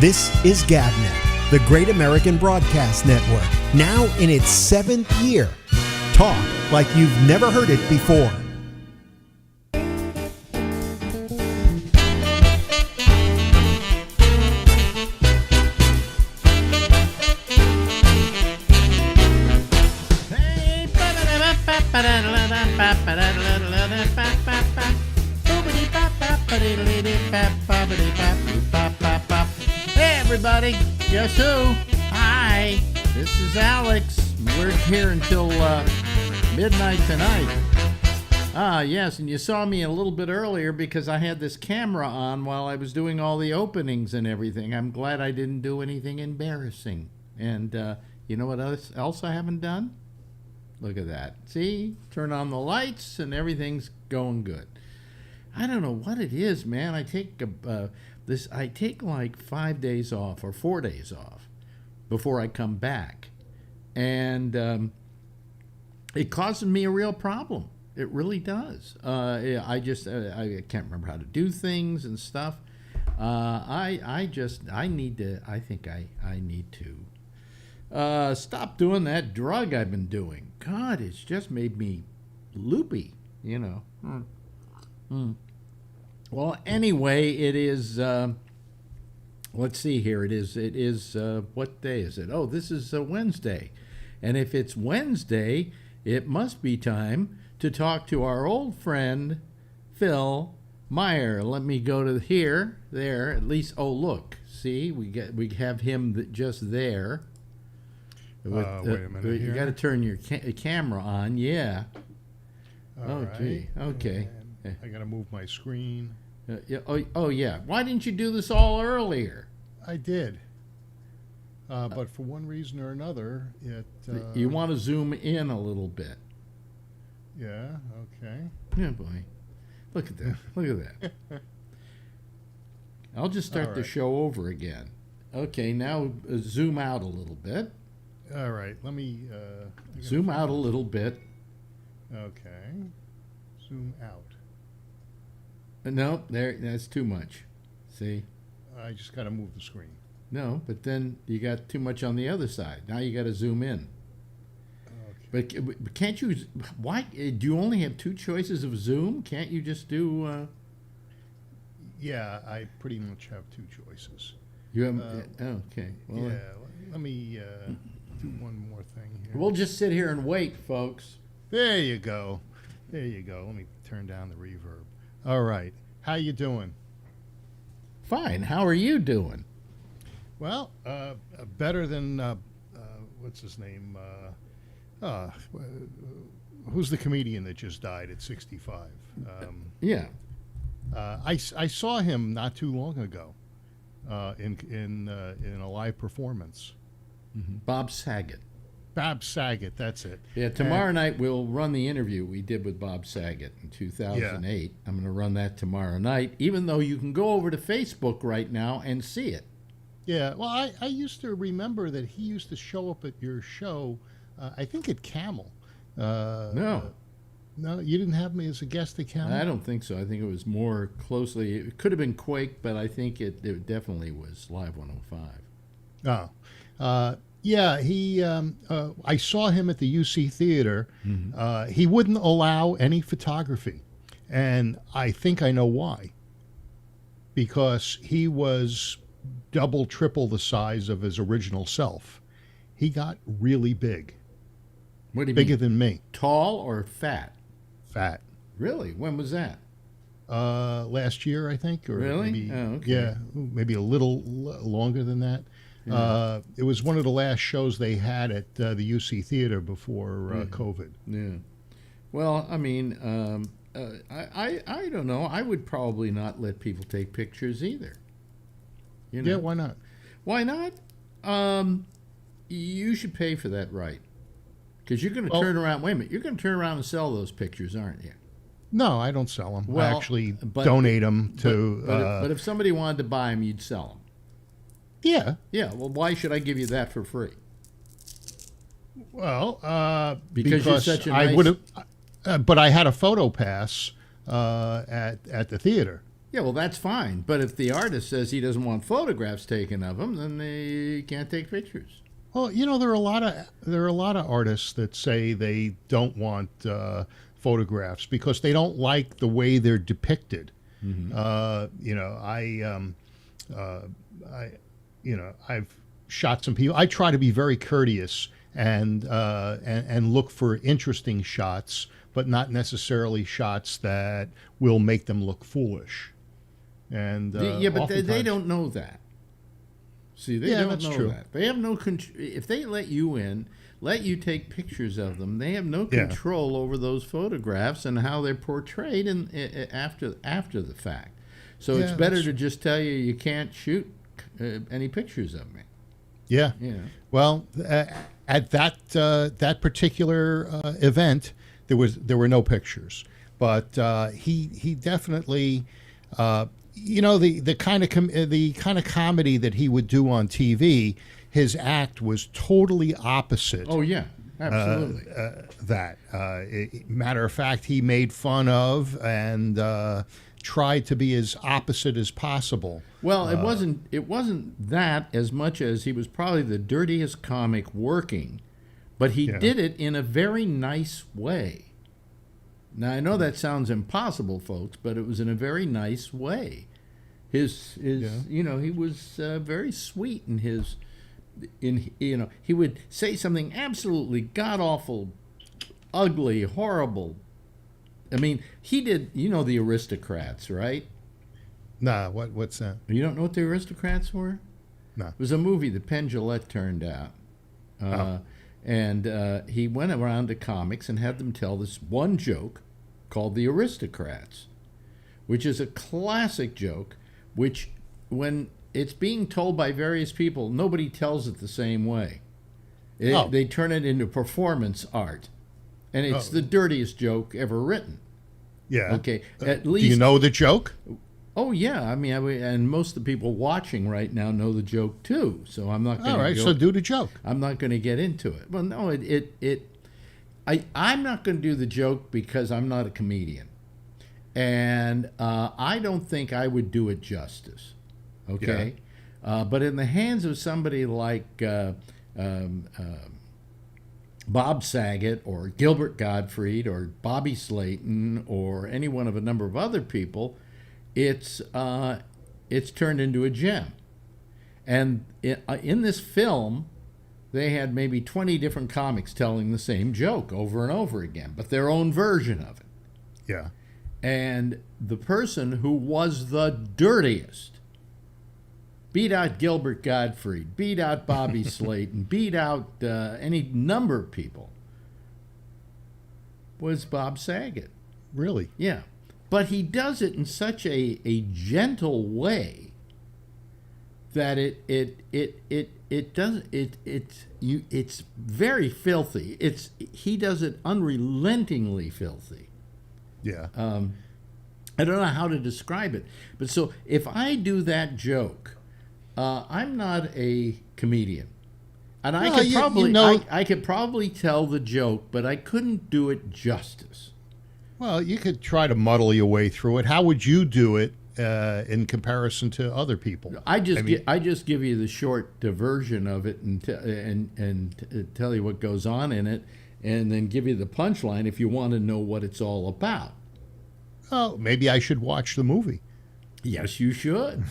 This is GabNet, the Great American Broadcast Network, now in its 7th year. Talk like you've never heard it before. Hey everybody, guess who? Hi, this is Alex. We're here until midnight tonight. Yes, and you saw me a little bit earlier because I had this camera on while I was doing all the openings and everything. I'm glad I didn't do anything embarrassing. And you know what else I haven't done? Look at that. See? Turn on the lights and everything's going good. I don't know what it is, man. I take like 5 days off or 4 days off before I come back. And it causes me a real problem. It really does. I can't remember how to do things and stuff. I think I need to stop doing that drug I've been doing. God, it's just made me loopy, you know. Well, anyway, it is, let's see here. It is, what day is it? Oh, this is Wednesday. And if it's Wednesday, it must be time to talk to our old friend, Phil Meyer. Let me go to there, at least. Oh, look, see, we have him just there. Wait a minute. You got to turn your camera on, yeah. All gee, okay. I got to move my screen. Yeah. Why didn't you do this all earlier? I did. But for one reason or another, you want to zoom in a little bit. Yeah, okay. Yeah, boy. Look at that. Look at that. I'll just start the show over again. Okay, now zoom out a little bit. All right, let me... zoom out a little bit. Okay. Zoom out. No, that's too much. See? I just got to move the screen. No, but then you got too much on the other side. Now you got to zoom in. Okay. But can't you? Why do you only have two choices of zoom? Can't you just do? Yeah, I pretty much have two choices. You have? Okay. Well, yeah. Let me do one more thing here. We'll just sit here and wait, folks. There you go. There you go. Let me turn down the reverb. All right. How you doing? Fine. How are you doing? Well, better than what's his name? Who's the comedian that just died at 65? Yeah. I saw him not too long ago in a live performance. Mm-hmm. Bob Saget. Bob Saget, that's it. Yeah, tomorrow night we'll run the interview we did with Bob Saget in 2008. Yeah. I'm going to run that tomorrow night, even though you can go over to Facebook right now and see it. Yeah, well, I used to remember that he used to show up at your show, I think at Camel. No, you didn't have me as a guest at Camel? I don't think so. I think it was more closely, it could have been Quake, but I think it definitely was Live 105. Oh, yeah, I saw him at the UC Theater. Mm-hmm. He wouldn't allow any photography, and I think I know why. Because he was double, triple the size of his original self. He got really big. What do you Bigger mean? Than me. Tall or fat? Fat. Really? When was that? Last year, I think. Or really? Maybe, okay. Yeah, maybe a little longer than that. Yeah. It was one of the last shows they had at the UC Theater before COVID. Yeah. Well, I mean, I don't know. I would probably not let people take pictures either. You know? Yeah, why not? Why not? You should pay for that right. Because you're going to turn around. Wait a minute. You're going to turn around and sell those pictures, aren't you? No, I don't sell them. Well, I actually donate them to... But if somebody wanted to buy them, you'd sell them. Yeah. Yeah. Well, why should I give you that for free? Well, because you're such a nice... I would have... but I had a photo pass at the theater. Yeah, well, that's fine. But if the artist says he doesn't want photographs taken of him, then they can't take pictures. Well, there are a lot of artists that say they don't want photographs because they don't like the way they're depicted. I've shot some people. I try to be very courteous and look for interesting shots, but not necessarily shots that will make them look foolish. And yeah, but they don't know that. See, they don't that's know true. that. They have no control. If they let you in, let you take pictures of them, they have no control over those photographs and how they're portrayed after the fact. So it's better to just tell you can't shoot any pictures of me. Yeah. Well, at that particular event, there were no pictures, but he definitely, the kind of comedy that he would do on TV. His act was totally opposite. Oh yeah, absolutely. Matter of fact, he made fun of and tried to be as opposite as possible. Well, it wasn't that as much as he was probably the dirtiest comic working, but he did it in a very nice way. Now I know that sounds impossible, folks, but it was in a very nice way. He was very sweet in his. He would say something absolutely god-awful, ugly, horrible. I mean, he did, the Aristocrats, right? Nah, what's that? You don't know what the Aristocrats were? No. It was a movie that Penn Jillette turned out. And he went around to comics and had them tell this one joke called The Aristocrats, which is a classic joke, which when it's being told by various people, nobody tells it the same way. They turn it into performance art. And it's the dirtiest joke ever written. Yeah. Okay. At least. Do you know the joke? Oh yeah. I mean, and most of the people watching right now know the joke too. So I'm not going to. All right. So do the joke. I'm not going to get into it. Well, no. I'm not going to do the joke because I'm not a comedian, and I don't think I would do it justice. Okay. Yeah. But in the hands of somebody like. Bob Saget or Gilbert Gottfried or Bobby Slayton or any one of a number of other people, it's turned into a gem. And in this film, they had maybe 20 different comics telling the same joke over and over again, but their own version of it. Yeah. And the person who was the dirtiest beat out Gilbert Gottfried, beat out Bobby Slayton, beat out any number of people, was Bob Saget. Really? Yeah. But he does it in such a gentle way that it's very filthy. He does it unrelentingly filthy. Yeah. I don't know how to describe it. But so if I do that joke, I'm not a comedian, and I could probably tell the joke, but I couldn't do it justice. Well, you could try to muddle your way through it. How would you do it in comparison to other people? I just give you the short version of it and tell you what goes on in it, and then give you the punchline if you want to know what it's all about. Oh, maybe I should watch the movie. Yes, you should.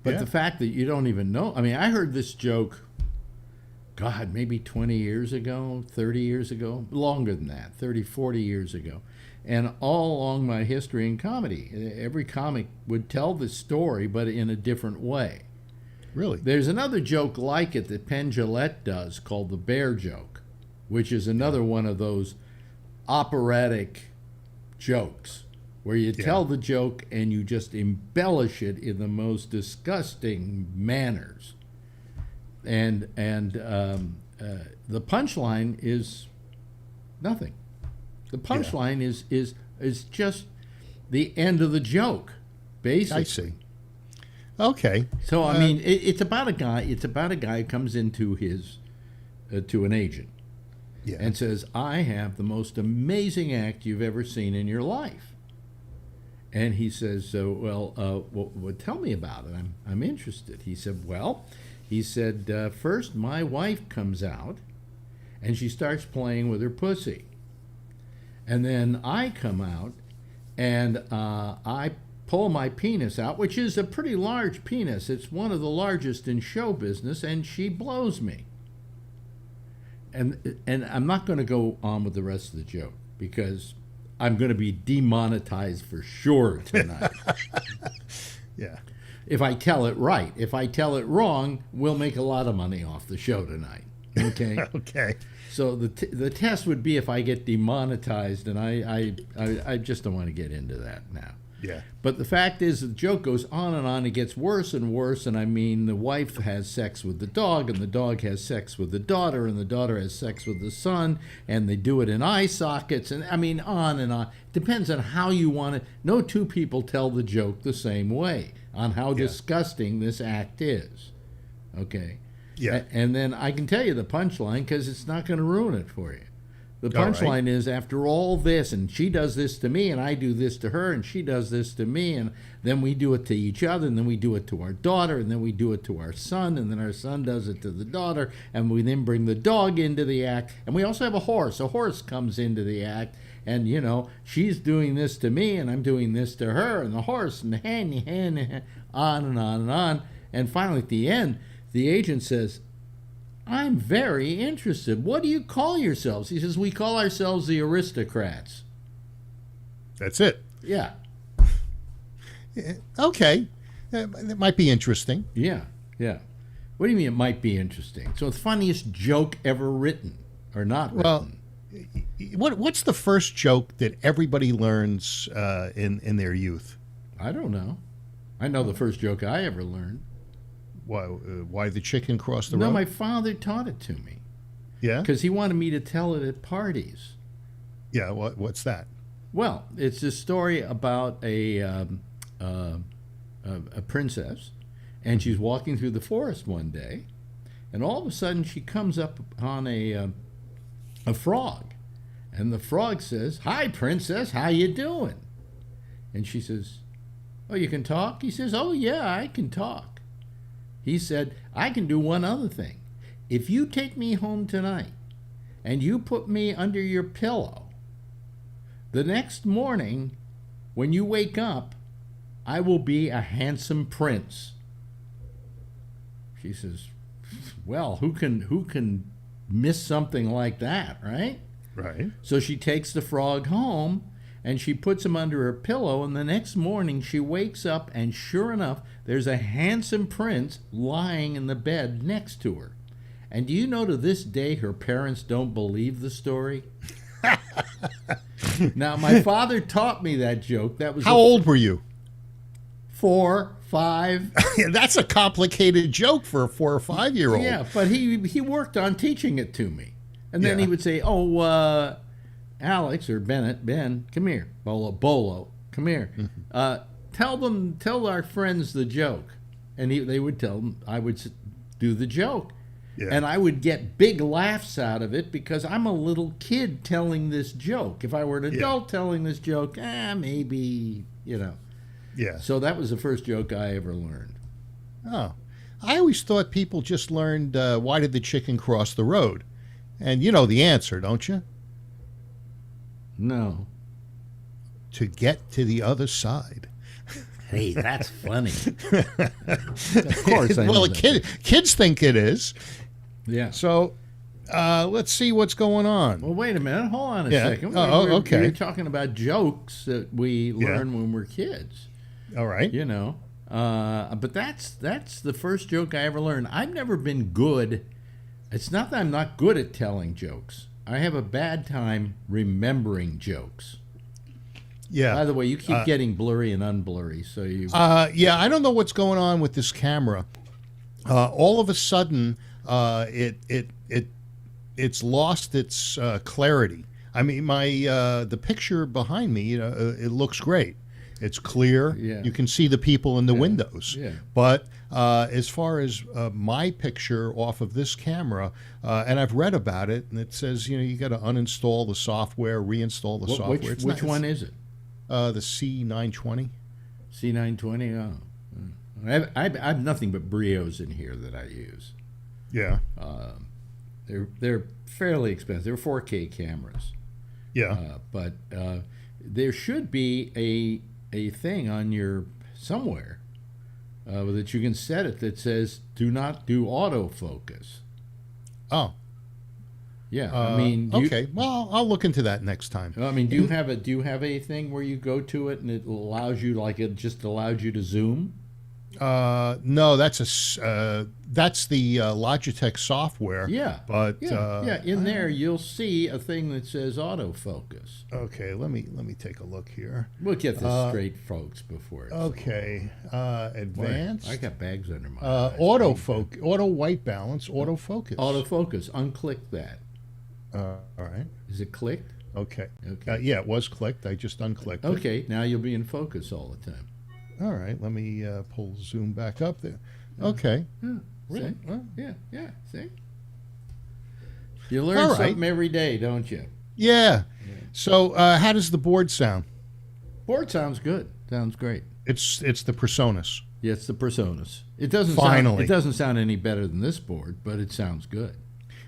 But the fact that you don't even know, I mean, I heard this joke, God, maybe 20 years ago, 30 years ago, longer than that, 30, 40 years ago. And all along my history in comedy, every comic would tell this story, but in a different way. Really? There's another joke like it that Penn Jillette does called the bear joke, which is another one of those operatic jokes, where you tell the joke and you just embellish it in the most disgusting manners, and the punchline is nothing. The punchline is just the end of the joke, basically. I see. Okay. So I mean, it's about a guy. It's about a guy who comes into his to an agent and says, "I have the most amazing act you've ever seen in your life." And he says, well, tell me about it. I'm interested. He said, first my wife comes out and she starts playing with her pussy. And then I come out and I pull my penis out, which is a pretty large penis. It's one of the largest in show business, and she blows me. And I'm not going to go on with the rest of the joke because I'm going to be demonetized for sure tonight. Yeah. If I tell it right. If I tell it wrong, we'll make a lot of money off the show tonight. Okay? Okay. So the test would be if I get demonetized, and I just don't want to get into that now. Yeah. But the fact is, the joke goes on and on. It gets worse and worse. And I mean, the wife has sex with the dog, and the dog has sex with the daughter, and the daughter has sex with the son, and they do it in eye sockets. And I mean, on and on. It depends on how you want it. No two people tell the joke the same way on how disgusting this act is. Okay? Yeah. And then I can tell you the punchline because it's not going to ruin it for you. The punchline is, after all this, and she does this to me, and I do this to her, and she does this to me, and then we do it to each other, and then we do it to our daughter, and then we do it to our son, and then our son does it to the daughter, and we then bring the dog into the act, and we also have a horse. A horse comes into the act, and, you know, she's doing this to me, and I'm doing this to her, and the horse, and the hand, on and on and on. And finally, at the end, the agent says, I'm very interested. What do you call yourselves? He says, we call ourselves the aristocrats. That's it. Yeah. Okay. It might be interesting. Yeah. What do you mean it might be interesting? So the funniest joke ever written or not written. Well, what's the first joke that everybody learns in their youth? I don't know. I know the first joke I ever learned. Why the chicken crossed the road? No, my father taught it to me. Yeah? Because he wanted me to tell it at parties. Yeah, what's that? Well, it's a story about a princess, and she's walking through the forest one day, and all of a sudden she comes up on a frog, and the frog says, "Hi, princess, how you doing?" And she says, "Oh, you can talk?" He says, "Oh, yeah, I can talk." He said, I can do one other thing. If you take me home tonight and you put me under your pillow, the next morning when you wake up, I will be a handsome prince. She says, well, who can miss something like that, right? Right. So she takes the frog home, and she puts him under her pillow, and the next morning she wakes up, and sure enough, there's a handsome prince lying in the bed next to her. And do you know, to this day, her parents don't believe the story? Now, my father taught me that joke. That was How old were you? 4, 5. That's a complicated joke for a 4 or 5 year old. Yeah, but he worked on teaching it to me. And then he would say, Alex or Bennett, Ben, come here. Bolo, come here. Tell our friends the joke. And they would tell them, I would do the joke. Yeah. And I would get big laughs out of it because I'm a little kid telling this joke. If I were an adult telling this joke, maybe, Yeah. So that was the first joke I ever learned. Oh. I always thought people just learned, why did the chicken cross the road? And you know the answer, don't you? No. To get to the other side. Hey, that's funny. Of course I know. Well, kids think it is. Yeah. So let's see what's going on. Well, wait a minute. Hold on a second. Okay. We're talking about jokes that we learn when we're kids. All right. But that's the first joke I ever learned. I've never been good. It's not that I'm not good at telling jokes. I have a bad time remembering jokes. Yeah. By the way, you keep getting blurry and unblurry, so you. I don't know what's going on with this camera. All of a sudden, it's lost its clarity. I mean, the picture behind me, it looks great. It's clear. Yeah. You can see the people in the windows. Yeah. But as far as my picture off of this camera, and I've read about it, and it says you got to uninstall the software, reinstall the software. Which one is it? The C920. C920. Oh, I have nothing but Brios in here that I use. Yeah. They're fairly expensive. They're 4K cameras. Yeah. But there should be a thing on your somewhere that you can set it that says "Do not do autofocus." Oh. Yeah, I mean, okay. Well, I'll look into that next time. I mean, do you have a thing where you go to it and it allows you, like, it just allows you to zoom? No, that's that's the Logitech software. Yeah, but in there you'll see a thing that says autofocus. Okay, let me take a look here. We'll get this straight, folks, before it's okay. Advanced. Boy, I got bags under my eyes. Auto white balance, autofocus. Autofocus. Unclick that. All right. Is it clicked? Okay. Okay. Yeah, it was clicked. I just unclicked it. Okay, now you'll be in focus all the time. All right. Let me pull zoom back up there. Okay. Yeah. Really? See? Well, Yeah. See? You learn something every day, don't you? yeah. So, how does the board sound? Board sounds good. Sounds great. It's the Presonus. Yeah, it's the Presonus. It doesn't Finally. It doesn't sound any better than this board, but it sounds good.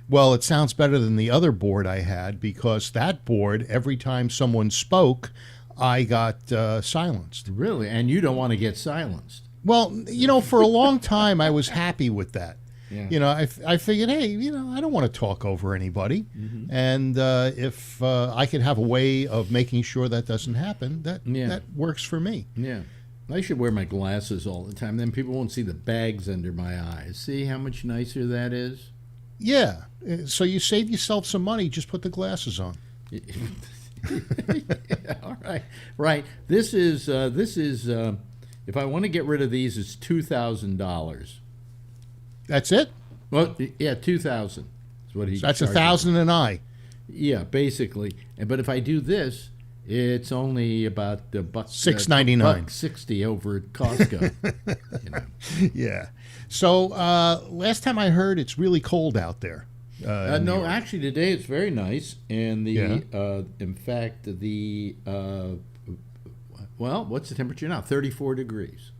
Well, it sounds better than the other board I had because that board, every time someone spoke, I got silenced. Really? And you don't want to get silenced. Well, for a long time, I was happy with that. Yeah. I figured, hey, I don't want to talk over anybody. Mm-hmm. And if I could have a way of making sure that doesn't happen, that works for me. Yeah. I should wear my glasses all the time. Then people won't see the bags under my eyes. See how much nicer that is? Yeah. So you save yourself some money. Just put the glasses on. Yeah, all right. Right. This is if I want to get rid of these, it's $2,000. That's it? Well, yeah, 2,000 is what he. So that's charges. 1,000 an eye. Yeah, basically. But if I do this, it's only about a buck $6.99. $1.60 over at Costco. Yeah. So last time I heard, it's really cold out there. No, actually today it's very nice, and in fact well, what's the temperature now? 34 degrees.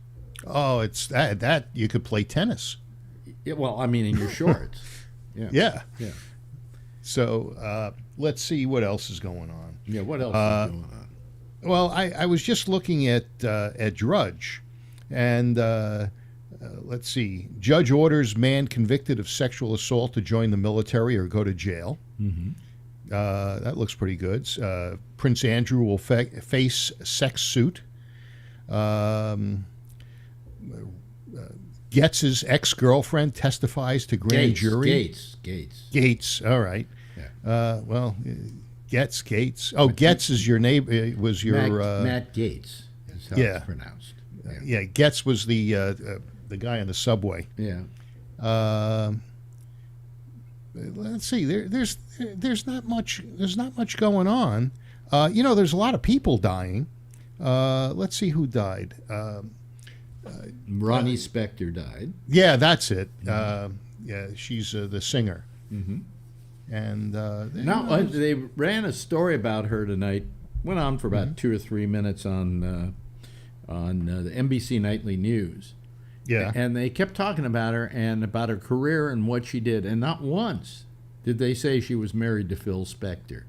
Oh, it's that you could play tennis. Yeah, well, I mean in your shorts. Yeah. Yeah. So let's see what else is going on. Yeah, what else is going on? Well, I was just looking at Drudge, and let's see. Judge orders man convicted of sexual assault to join the military or go to jail. Mm-hmm. That looks pretty good. Prince Andrew will face sex suit. Getz's ex-girlfriend testifies to grand jury. Gates. All right. Yeah. Well, Gates. Oh, Getz is your neighbor. Was your Matt Gaetz is how it's pronounced. Yeah. Getz was the guy on the subway. Yeah. Let's see. There's not much. There's not much going on. There's a lot of people dying. Let's see who died. Ronnie Spector died. Yeah, that's it. Yeah, she's the singer. Mm-hmm. And they ran a story about her tonight. Went on for about 2 or 3 minutes on the NBC Nightly News. Yeah, and they kept talking about her and about her career and what she did, and not once did they say she was married to Phil Spector.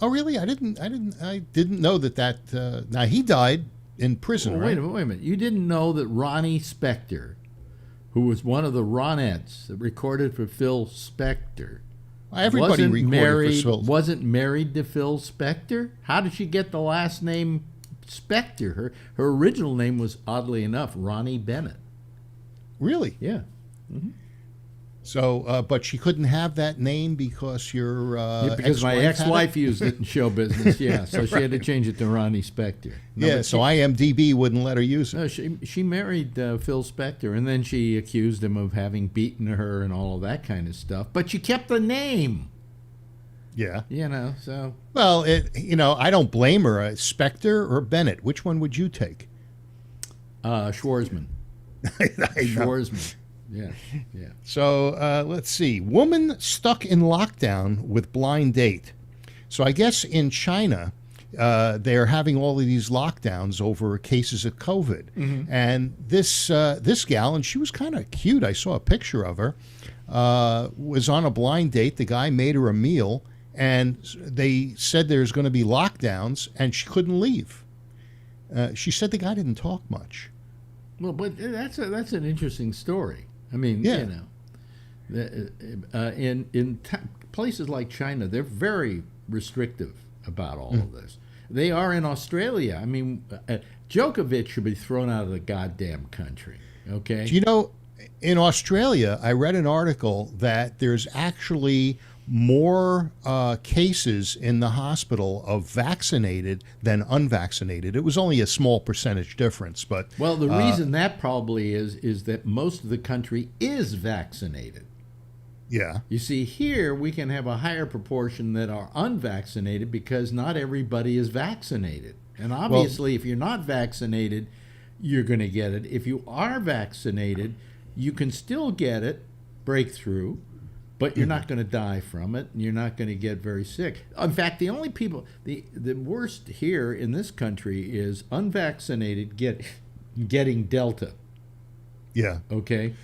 Oh, really? I didn't know that. Now he died in prison. Well, right? Wait a minute. You didn't know that Ronnie Spector, who was one of the Ronettes that recorded for Phil Spector, everybody recorded for Phil. Wasn't married to Phil Spector? How did she get the last name Spector? Her original name was, oddly enough, Ronnie Bennett. Really? Yeah. Mm-hmm. So, but she couldn't have that name because your because my ex-wife used it in show business. Yeah, so she had to change it to Ronnie Spector. So IMDb wouldn't let her use it. No, she married Phil Spector, and then she accused him of having beaten her and all of that kind of stuff. But she kept the name. Yeah. So. Well, I don't blame her. Spector or Bennett, which one would you take? Schwarzman. Schwarzman. Yeah. So let's see. Woman stuck in lockdown with blind date. So I guess in China, they're having all of these lockdowns over cases of COVID. And this gal, and she was kind of cute. I saw a picture of her. Was on a blind date. The guy made her a meal, and they said there's going to be lockdowns, and she couldn't leave. She said the guy didn't talk much. Well, but that's an interesting story. I mean, Yeah. you know, in places like China, they're very restrictive about all of this. They are in Australia. I mean, Djokovic should be thrown out of the goddamn country. Okay. Do you know, in Australia, I read an article that there's actually more cases in the hospital of vaccinated than unvaccinated. It was only a small percentage difference, but Well, the reason that probably is that most of the country is vaccinated. yeah, You see, here we can have a higher proportion that are unvaccinated because not everybody is vaccinated. And obviously, if you're not vaccinated, you're going to get it. If you are vaccinated, you can still get it, breakthrough, but you're not going to die from it, and you're not going to get very sick. In fact, the only people, the worst here in this country is unvaccinated getting Delta, yeah. okay?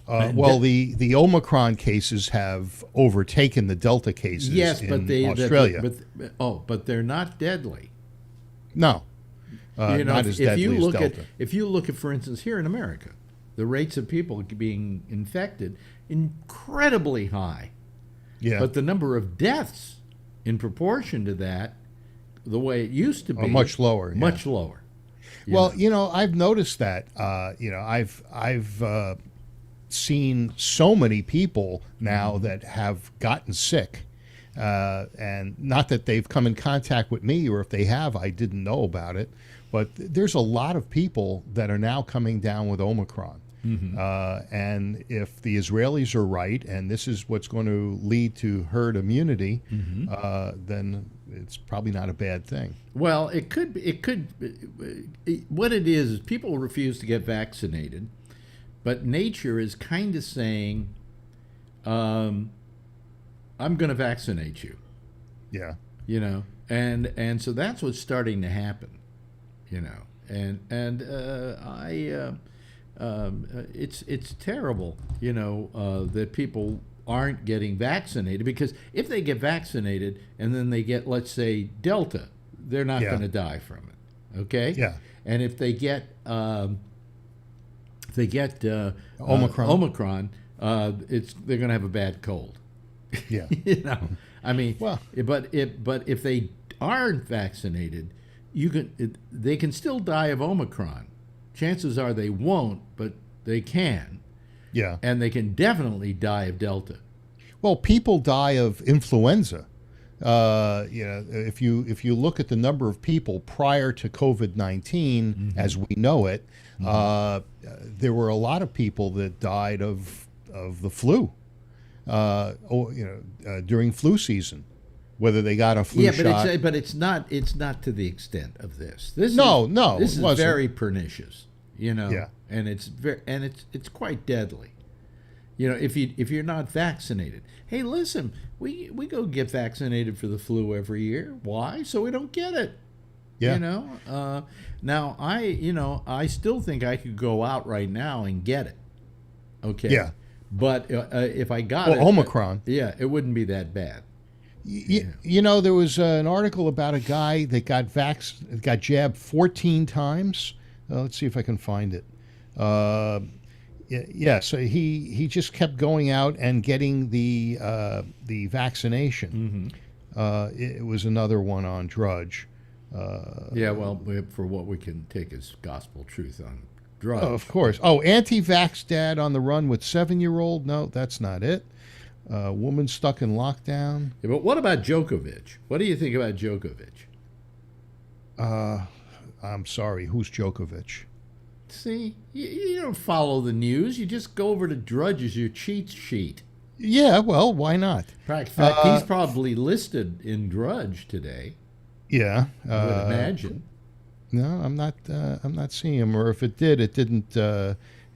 Well, the Omicron cases have overtaken the Delta cases Yes, in but Australia. but they're not deadly. No, You know, not as deadly as Delta. If you look at, for instance, here in America, the rates of people being infected incredibly high, Yeah, but the number of deaths in proportion to that, the way it used to be, much lower. Yeah. much lower. Well, you know, I've noticed that. You know, I've seen so many people now that have gotten sick, and not that they've come in contact with me, or if they have, I didn't know about it. But there's a lot of people that are now coming down with Omicron. And if the Israelis are right, and this is what's going to lead to herd immunity, then it's probably not a bad thing. Well, it could. What it is people refuse to get vaccinated, but nature is kind of saying, "I'm going to vaccinate you." Yeah. You know, and so that's what's starting to happen. You know, it's terrible. You know, that people aren't getting vaccinated, because if they get vaccinated and then they get, let's say, Delta, they're not Yeah. going to die from it. Okay. Yeah. And if they get Omicron. Omicron, they're going to have a bad cold. Yeah. You know, I mean, Well- but if they aren't vaccinated, they can still die of Omicron. Chances are they won't, but they can, Yeah. and they can definitely die of Delta. Well, people die of influenza. You know, if you look at the number of people prior to COVID-19, as we know it, there were a lot of people that died of the flu. During flu season, whether they got a flu shot. But it's not to the extent of this. This No, this it is wasn't. very pernicious. You know, Yeah. and it's quite deadly. You know, if you're not vaccinated. Hey, listen, we go get vaccinated for the flu every year. Why? So we don't get it. Yeah. You know. Now I still think I could go out right now and get it. Okay. Yeah. But if I got it, Omicron. yeah, it wouldn't be that bad. You know, there was an article about a guy that got jabbed 14 times. Let's see if I can find it. So he just kept going out and getting the vaccination. It was another one on Drudge. Yeah, well, for what we can take as gospel truth on drugs. Oh, of course. Oh, anti-vax dad on the run with 7-year-old. No, that's not it. Woman stuck in lockdown. Yeah, but what about Djokovic? What do you think about Djokovic? I'm sorry, who's Djokovic? See, you don't follow the news. You just go over to Drudge as your cheat sheet. Yeah, well, why not? In fact, he's probably listed in Drudge today. Yeah, I would imagine. no, I'm not seeing him. Or if it did, it didn't.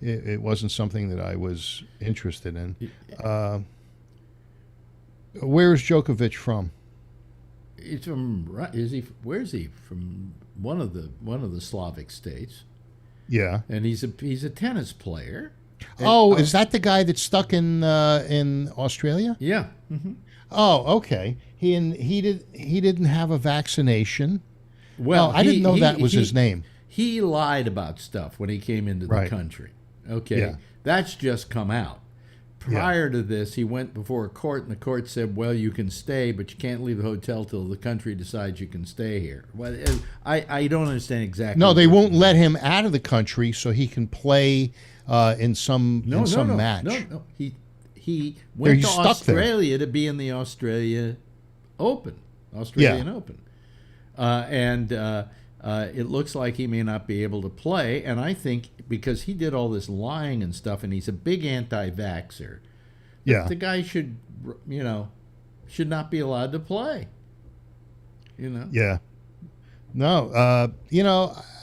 It wasn't something that I was interested in. Where is Djokovic from? He's from. Is he? Where's he from? One of the Slavic states, Yeah. and he's a tennis player. Oh, is that the guy that's stuck in Australia? Yeah. Hmm. Oh, okay. He didn't have a vaccination. Well, Oh, I didn't know that was his name. He lied about stuff when he came into the Right. country. Okay, Yeah. that's just come out. Prior to this, he went before a court, and the court said, "Well, you can stay, but you can't leave the hotel till the country decides you can stay here." Well, I don't understand exactly. No, they what- won't let him out of the country so he can play in some match. No. He went He's to stuck there. Australia to be in the Australian Open. And it looks like he may not be able to play. And I think because he did all this lying and stuff, and he's a big anti-vaxxer, Yeah. the guy should not be allowed to play. Yeah. No,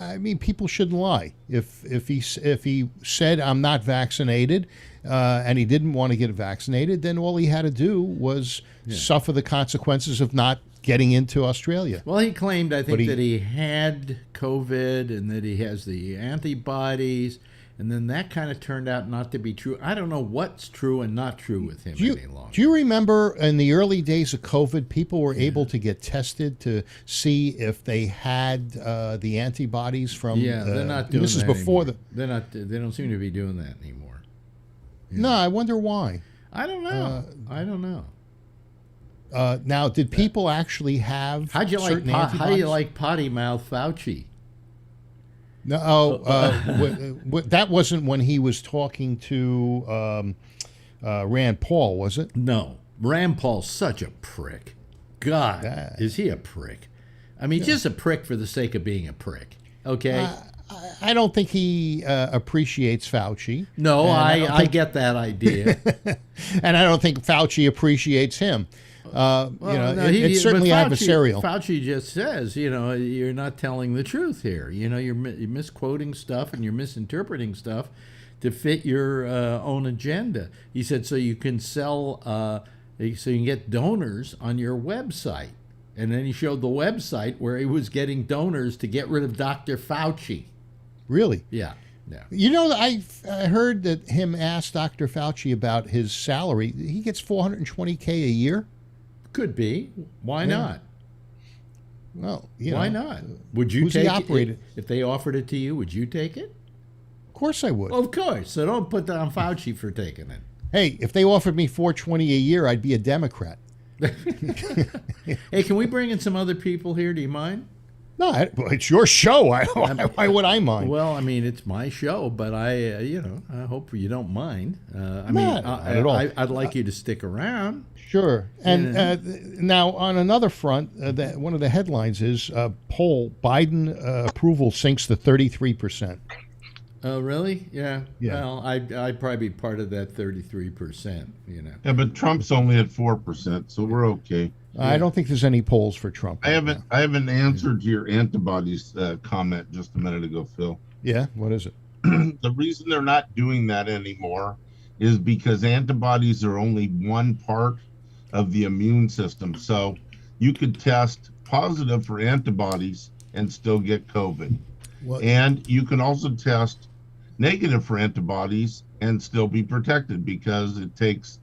I mean, people shouldn't lie. If he said I'm not vaccinated, and he didn't want to get vaccinated, then all he had to do was suffer the consequences of not getting into Australia. Well, he claimed, I think, But that he had COVID and that he has the antibodies, and then that kind of turned out not to be true. I don't know what's true and not true with him any longer. Do you remember in the early days of COVID, people were able to get tested to see if they had the antibodies from? Yeah, they're not doing this is that before anymore. They're not. They don't seem to be doing that anymore. No, I wonder why. I don't know. I don't know. Now, did people actually have How do you certain like potty mouth Fauci? No, that wasn't when he was talking to Rand Paul, was it? No, Rand Paul's such a prick. God, is he a prick? I mean, just a prick for the sake of being a prick. Okay. I don't think he appreciates Fauci. No, I get that idea. And I don't think Fauci appreciates him. It's certainly but adversarial. Fauci just says, you're not telling the truth here. You're misquoting stuff and you're misinterpreting stuff to fit your own agenda. He said, so you can sell, so you can get donors on your website. And then he showed the website where he was getting donors to get rid of Dr. Fauci. Really? Yeah. I heard that him asked Dr. Fauci about his salary. He gets $420K a year. Could be. Why not? Well, why not? Would you who's take he operated? it? If they offered it to you, would you take it? Of course I would. Well, of course. So don't put that on Fauci for taking it. Hey, if they offered me $420 a year, I'd be a Democrat. Hey, can we bring in some other people here? Do you mind? No, it's your show. Why would I mind? Well, I mean, it's my show, but I hope you don't mind. Not at all. I'd like you to stick around. Sure. And now, on another front, one of the headlines is poll: Biden approval sinks to 33%. Oh, really? Yeah. Yeah. Well, I'd probably be part of that 33%. Yeah, but Trump's only at 4%, so we're okay. I don't think there's any polls for Trump. I haven't answered your antibodies comment just a minute ago, Phil. Yeah, what is it? The reason they're not doing that anymore is because antibodies are only one part of the immune system. So you could test positive for antibodies and still get COVID. What? And you can also test negative for antibodies and still be protected because it takes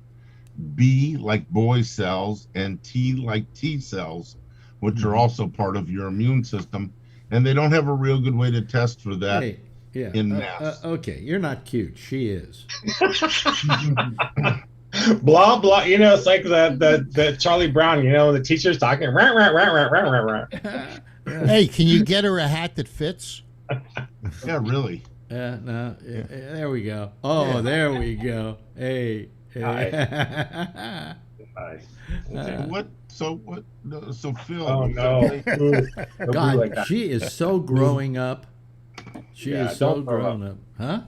B like boy cells and T like T cells, which are also part of your immune system. And they don't have a real good way to test for that. Hey, yeah. In mass. Okay, you're not cute. She is. Blah blah. It's like the Charlie Brown. The teacher's talking. Rah, rah, rah, rah, rah, rah, rah. Hey, can you get her a hat that fits? Yeah, really. No, there we go. Oh, yeah. There we go. Hey. Nice. So Phil. Oh no. God, like she is so growing up. She is so grown up. Huh?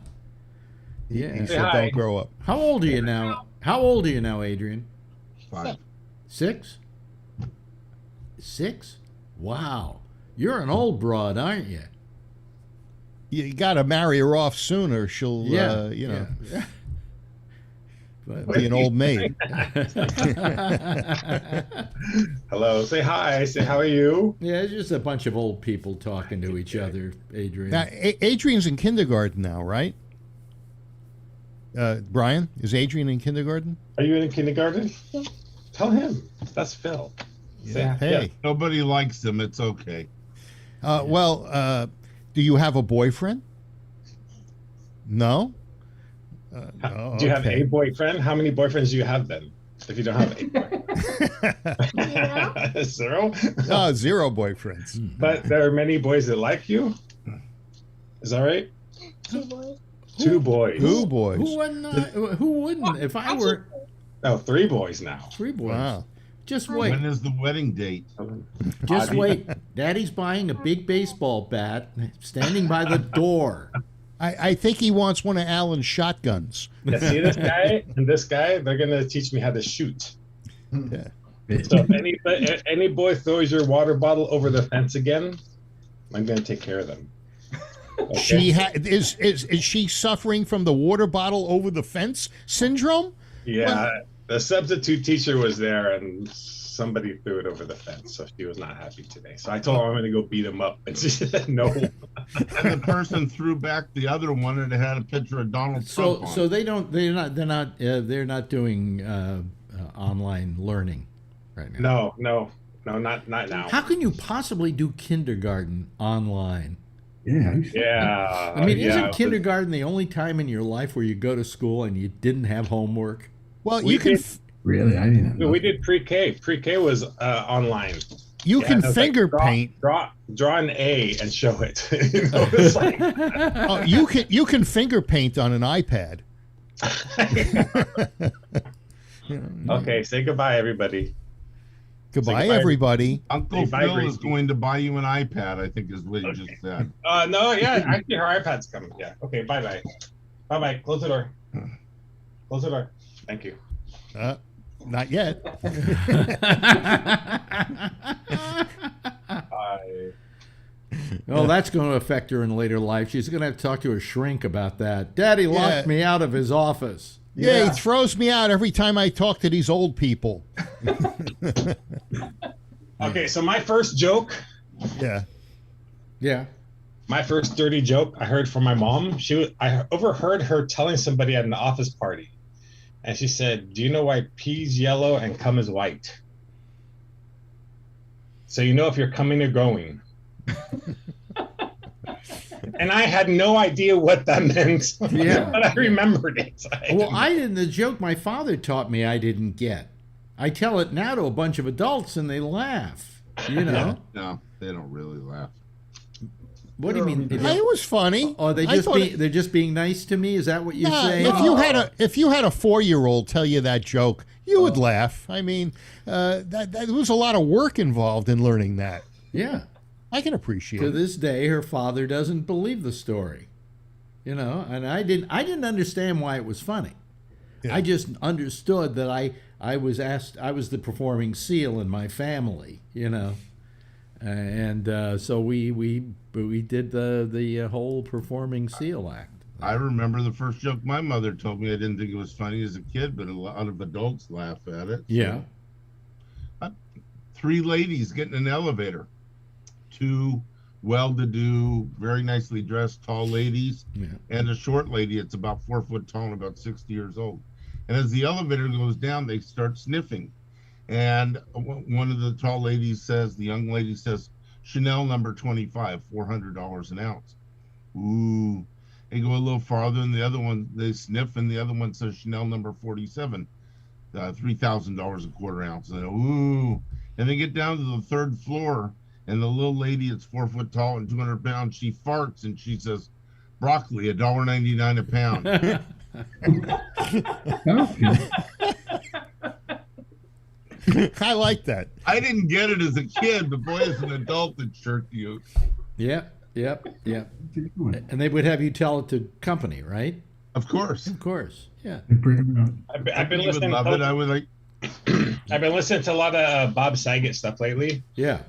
Yeah. He said, don't grow up. How old are you now? How old are you now, Adrian? 5. 6? 6? Wow. You're an old broad, aren't you? You got to marry her off soon or she'll, Yeah. Be an old maid. Hello. Say hi. Say how are you? Yeah, it's just a bunch of old people talking to each other, Adrian. Now, Adrian's in kindergarten now, right? Brian, is Adrian in kindergarten? Are you in kindergarten? Tell him. That's Phil. Yeah. Hey. Nobody likes him. It's okay. Well, do you have a boyfriend? No? Do you have a boyfriend? How many boyfriends do you have then? If you don't have a boyfriend? Zero? Oh, zero boyfriends. But there are many boys that like you? Is that right? 2 boys. 2 boys. Two boys. Who wouldn't? If I were Oh, 3 boys now. 3 boys. Wow. Just wait. When is the wedding date? Just wait. Daddy's buying a big baseball bat, standing by the door. I think he wants one of Alan's shotguns. Yeah, see this guy and this guy? They're going to teach me how to shoot. Yeah. So if any boy throws your water bottle over the fence again, I'm going to take care of them. Okay? She is she suffering from the water bottle over the fence syndrome? Yeah, the substitute teacher was there and somebody threw it over the fence, so she was not happy today. So I told her I'm going to go beat him up, and she said no. And the person threw back the other one, and it had a picture of Donald Trump on So it. they're not doing online learning right now. No, not now. How can you possibly do kindergarten online? Yeah. I mean, yeah, isn't kindergarten the only time in your life where you go to school and you didn't have homework? Well, We you can did- Really? I didn't know. We did pre-K. Pre-K was online. you Yeah, can it was finger like paint. Draw an A and show it. You know, it's like, Oh, you can finger paint on an iPad. okay, say goodbye, everybody. Goodbye, goodbye. everybody. Uncle Say bye, Phil is Gracie. going to buy you an iPad, I think is what he just said. No, yeah, actually, her iPad's coming. Yeah. Okay. Bye. Bye. Close the door. Close the door. Thank you. Not yet. Bye. Well, that's going to affect her in later life. She's going to have to talk to her shrink about that. Daddy locked Yeah. me out of his office. Yeah, Yeah. he throws me out every time I talk to these old people. Okay, so my first joke, Yeah. Yeah. my first dirty joke, I heard from my mom. I overheard her telling somebody at an office party, and she said, "Do you know why pea's yellow and cum is white? So you know if you're coming or going." And I had no idea what that meant. Yeah. But I remembered it. Well, the joke my father taught me I didn't get. I tell it now to a bunch of adults and they laugh. You know? No, they don't really laugh. What do you mean? It was funny. Oh, they're just being nice to me? Is that what you're saying? If you had a 4-year-old tell you that joke, you would laugh. I mean, that was a lot of work involved in learning that. Yeah. I can appreciate To it. this day, her father doesn't believe the story. You know, and I didn't understand why it was funny. Yeah. I just understood that I was the performing seal in my family, you know. And so we did the whole performing seal act. I remember the first joke my mother told me. I didn't think it was funny as a kid, but a lot of adults laugh at it. Yeah. 3 ladies get in an elevator. 2 well-to-do, very nicely dressed, tall ladies, Yeah. and a short lady. It's about 4 foot tall and about 60 years old. And as the elevator goes down, they start sniffing. And one of the tall ladies says, the young lady says, "Chanel number 25, $400 an ounce." Ooh. They go a little farther, and the other one, they sniff, and the other one says, "Chanel number 47, $3,000 a quarter ounce." And ooh. And they get down to the 3rd floor, and the little lady, it's 4 foot tall and 200 pounds, she farts, and she says, "Broccoli, $1.99 a pound." I like that. I didn't get it as a kid, but boy, as an adult, it jerked you. Yep. And they would have you tell it to company, right? Of course. Of course. Yeah. I've been You would listening. love it. I would like. I've been listening to a lot of Bob Saget stuff lately, Yeah.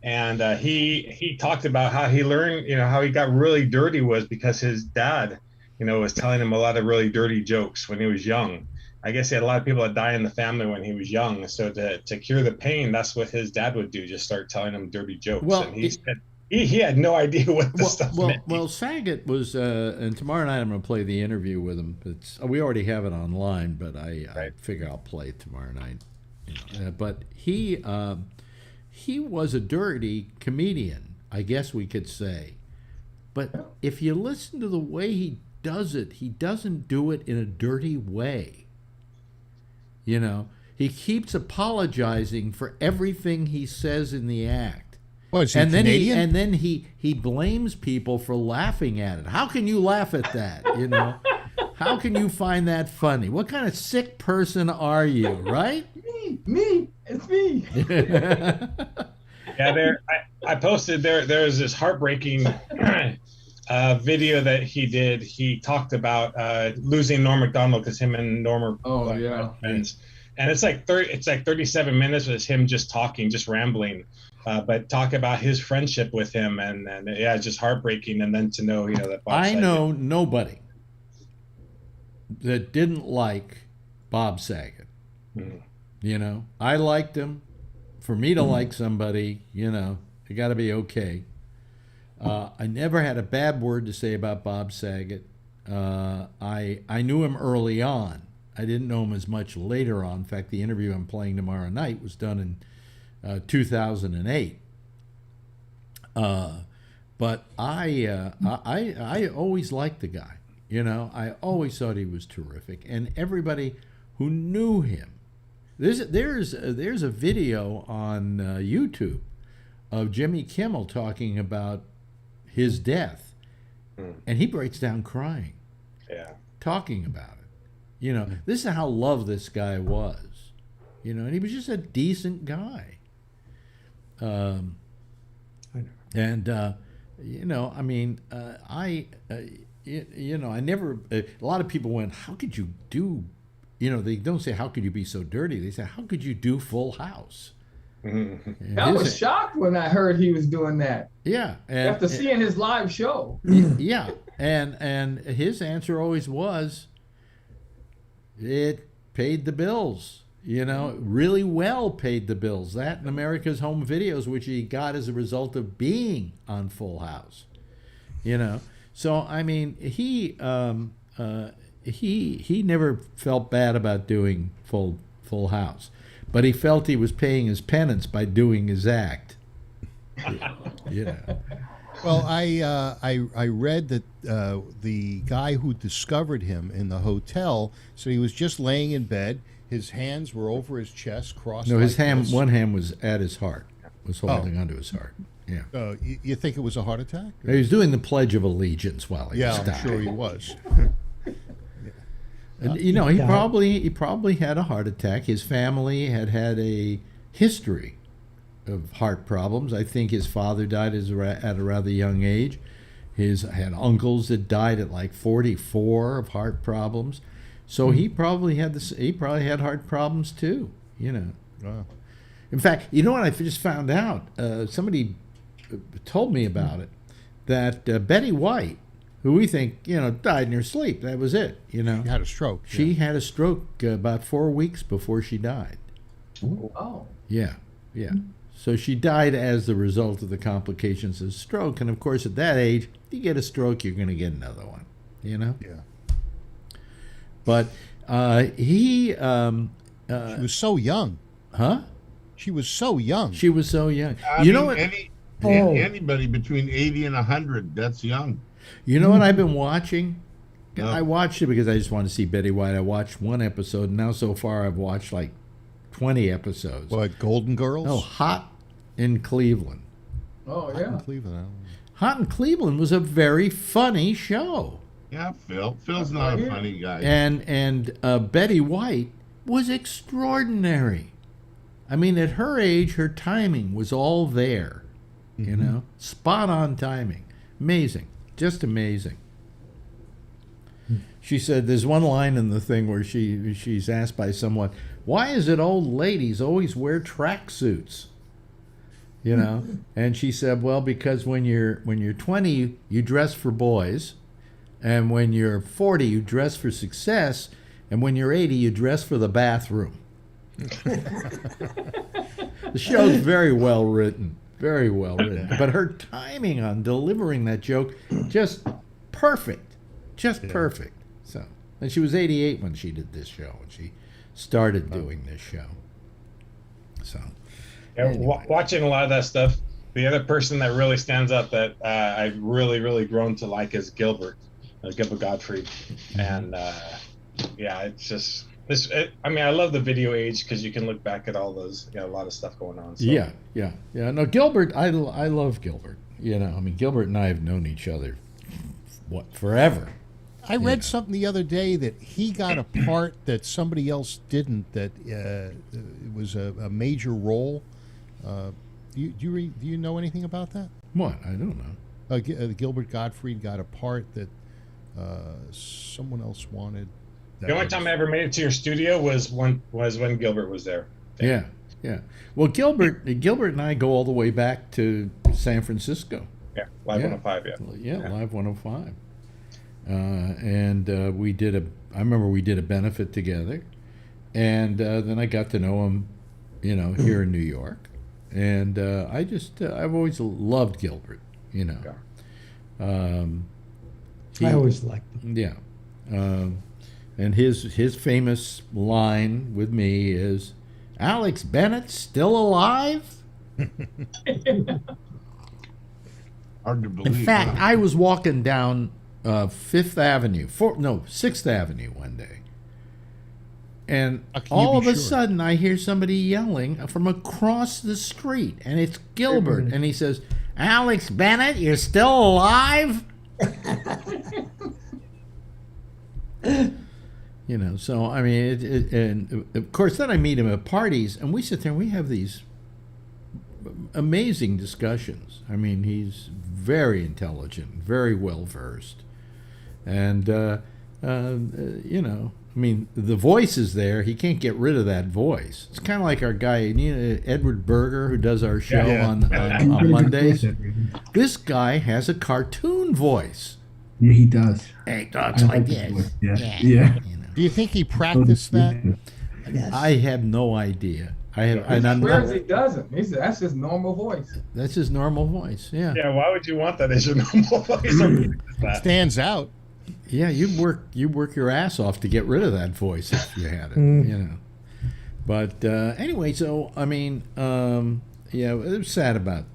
and he talked about how he learned, how he got really dirty was because his dad, was telling him a lot of really dirty jokes when he was young. I guess he had a lot of people that die in the family when he was young. So to cure the pain, that's what his dad would do, just start telling him dirty jokes. Well, and he said he had no idea what the stuff meant. Well, Saget was, and tomorrow night I'm going to play the interview with him. We already have it online, but I figure I'll play it tomorrow night. But he was a dirty comedian, I guess we could say. But if you listen to the way he does it, he doesn't do it in a dirty way. He keeps apologizing for everything he says in the act. Well, is he Canadian? Then he blames people for laughing at it. How can you laugh at that? How can you find that funny? What kind of sick person are you, right? Me, it's me. Yeah, I posted there's this heartbreaking video that he did. He talked about losing Norm Macdonald because him and Norm are friends. And it's like 37 minutes of him just talking, just rambling, but talk about his friendship with him, and yeah, it's just heartbreaking. And then to know, that Bob I know nobody that didn't like Bob Saget. Mm-hmm. I liked him. For me to like somebody, it got to be okay. I never had a bad word to say about Bob Saget. I knew him early on. I didn't know him as much later on. In fact, the interview I'm playing tomorrow night was done in 2008. But I always liked the guy. I always thought he was terrific, and everybody who knew him. There's a video on YouTube of Jimmy Kimmel talking about his death, and he breaks down crying, talking about it. This is how loved this guy was, and he was just a decent guy. I never. A lot of people went, "How could you do?" They don't say, "How could you be so dirty?" They say, "How could you do Full House?" I was shocked when I heard he was doing that. Yeah, after seeing his live show. Yeah, and his answer always was, it paid the bills. Really well paid the bills. That and America's Home Videos, which he got as a result of being on Full House. So I mean, he never felt bad about doing Full House, but he felt he was paying his penance by doing his act. Well, I read that the guy who discovered him in the hotel said he was just laying in bed. His hands were over his chest, crossed. No, his like hand, this. one hand was at his heart, was holding onto his heart. Yeah. You think it was a heart attack? He was doing the Pledge of Allegiance while he was dying. I'm sure he was. And, he probably had a heart attack. His family had a history of heart problems. I think his father died at a rather young age. He had uncles that died at like 44 of heart problems. So he probably had heart problems too. Wow. In fact, you know what I just found out? Somebody told me about it. That Betty White, who we think, died in her sleep. That was it, She had a stroke. She had a stroke about 4 weeks before she died. Oh. Yeah. So she died as the result of the complications of stroke. And, of course, at that age, you get a stroke, you're going to get another one, Yeah. But he... she was so young. Huh? She was so young. She was so young. I mean, what? Anybody between 80 and 100, that's young. You know what I've been watching? No. I watched it because I just wanted to see Betty White. I watched one episode, and now so far I've watched like 20 episodes. What, Golden Girls? No, Hot in Cleveland. Oh, Hot yeah. in Cleveland. Hot in Cleveland was a very funny show. Yeah, Phil. Phil's not a funny guy. And Betty White was extraordinary. I mean, at her age, her timing was all there. Spot on timing. Amazing. Just amazing. She said there's one line in the thing where she's asked by someone, why is it old ladies always wear tracksuits? And she said, well, because when you're 20, you dress for boys, And when you're 40, you dress for success. And when you're 80, you dress for the bathroom. The show's very well written. Very well written. But her timing on delivering that joke, just perfect. Just perfect. So, and she was 88 when she did this show. And she started doing this show. So, yeah, anyway. Watching a lot of that stuff, the other person that really stands out that I've really grown to like is Gilbert Gottfried. And yeah, it's just I mean, I love the video age because you can look back at all those, a lot of stuff going on. So. Yeah. No, Gilbert, I love Gilbert. I mean, Gilbert and I have known each other, forever. I read something the other day that he got a part that somebody else didn't. That it was a major role. Do you know anything about that? What? I don't know. Gilbert Gottfried got a part that someone else wanted. The only time I ever made it to your studio was when Gilbert was there. Yeah. Well, Gilbert and I go all the way back to San Francisco. Yeah, Live 105. Yeah, Live 105. And I remember we did a benefit together, and then I got to know him, here in New York, and I've always loved Gilbert, I always liked him. Yeah. And his famous line with me is, "Alex Bennett still alive?" Hard to believe. In fact, I was walking down 6th Avenue one day, and all of a sudden I hear somebody yelling from across the street, and it's Gilbert, and he says, "Alex Bennett, you're still alive?" So I mean, and of course, then I meet him at parties, and we sit there and we have these amazing discussions. I mean, he's very intelligent, very well versed, and I mean, the voice is there. He can't get rid of that voice. It's kind of like our guy, Edward Berger, who does our show on Mondays. This guy has a cartoon voice. Yeah, he does. He talks like this. Yeah. Do you think he practiced that? I have no idea. Whereas he doesn't. That's his normal voice. That's his normal voice. Yeah. Yeah. Why would you want that as your normal voice? Stands out. Yeah, you work your ass off to get rid of that voice if you had it. But anyway, so I mean, it was sad about.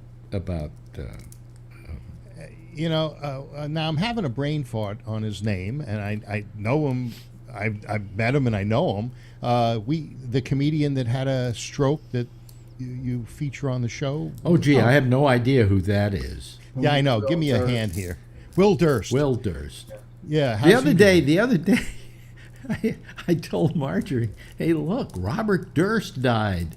Now I'm having a brain fart on his name, and I know him. I've met him and I know him. The comedian that had a stroke that you feature on the show. Oh, gee, I have no idea who that is. Yeah, I know. Give me a hand here. Will Durst. Will Durst. Yeah. The other day, I told Marjorie, "Hey, look, Robert Durst died."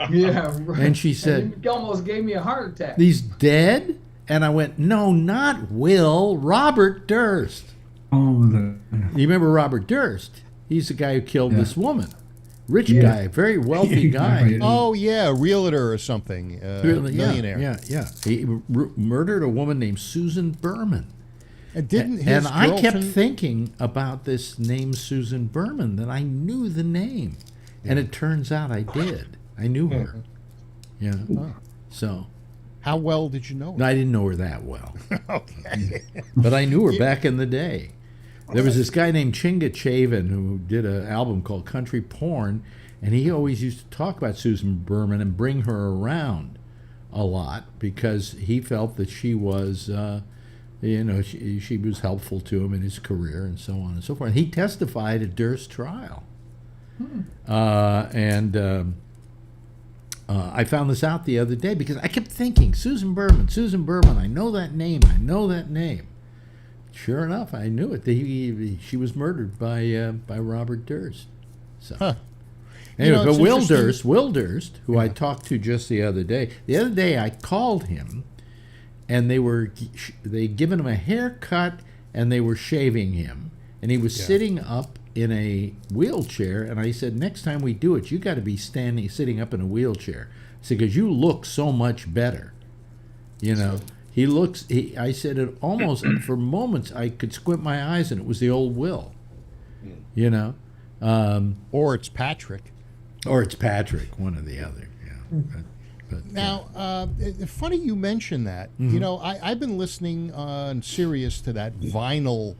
Yeah. Right. And she said, "He almost gave me a heart attack." "He's dead?" And I went, "No, not Will. Robert Durst." Oh, you remember Robert Durst? He's the guy who killed this woman. Rich guy, very wealthy guy. Oh, yeah, a realtor or something. Millionaire. Yeah. He murdered a woman named Susan Berman. And I kept thinking about this name Susan Berman, that I knew the name. And it turns out I did. I knew her. Yeah. So. How well did you know her? I didn't know her that well. Okay. But I knew her back in the day. There was this guy named Chinga Chavin who did an album called Country Porn, and he always used to talk about Susan Berman and bring her around a lot because he felt that she was, she was helpful to him in his career and so on and so forth. And he testified at Durst's trial. I found this out the other day because I kept thinking, Susan Berman, I know that name. Sure enough, I knew it. She was murdered by Robert Durst. So anyway, but Will Durst, who I talked to just the other day. The other day I called him, and they'd given him a haircut, and they were shaving him, and he was sitting up in a wheelchair. And I said, next time we do it, you got to be sitting up in a wheelchair. I said, because you look so much better. He looks. I said it almost for moments. I could squint my eyes, and it was the old Will. You know, or it's Patrick, one or the other. Yeah. But, now, funny you mention that. You know, I've been listening on Sirius to that vinyl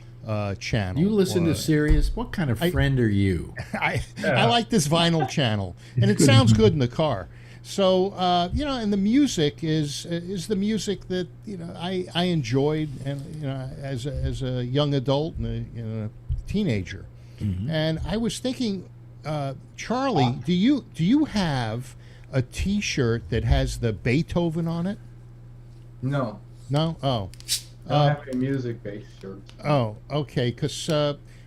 channel. You listen to Sirius? What kind of friend are you? I like this vinyl channel, and it sounds good in the car. So you know, and the music is the music that I enjoyed, and as a young adult and a teenager, and I was thinking, Charlie, do you have a T-shirt that has the Beethoven on it? No. No? Oh. I don't have any music-based shirts. Oh, okay. Because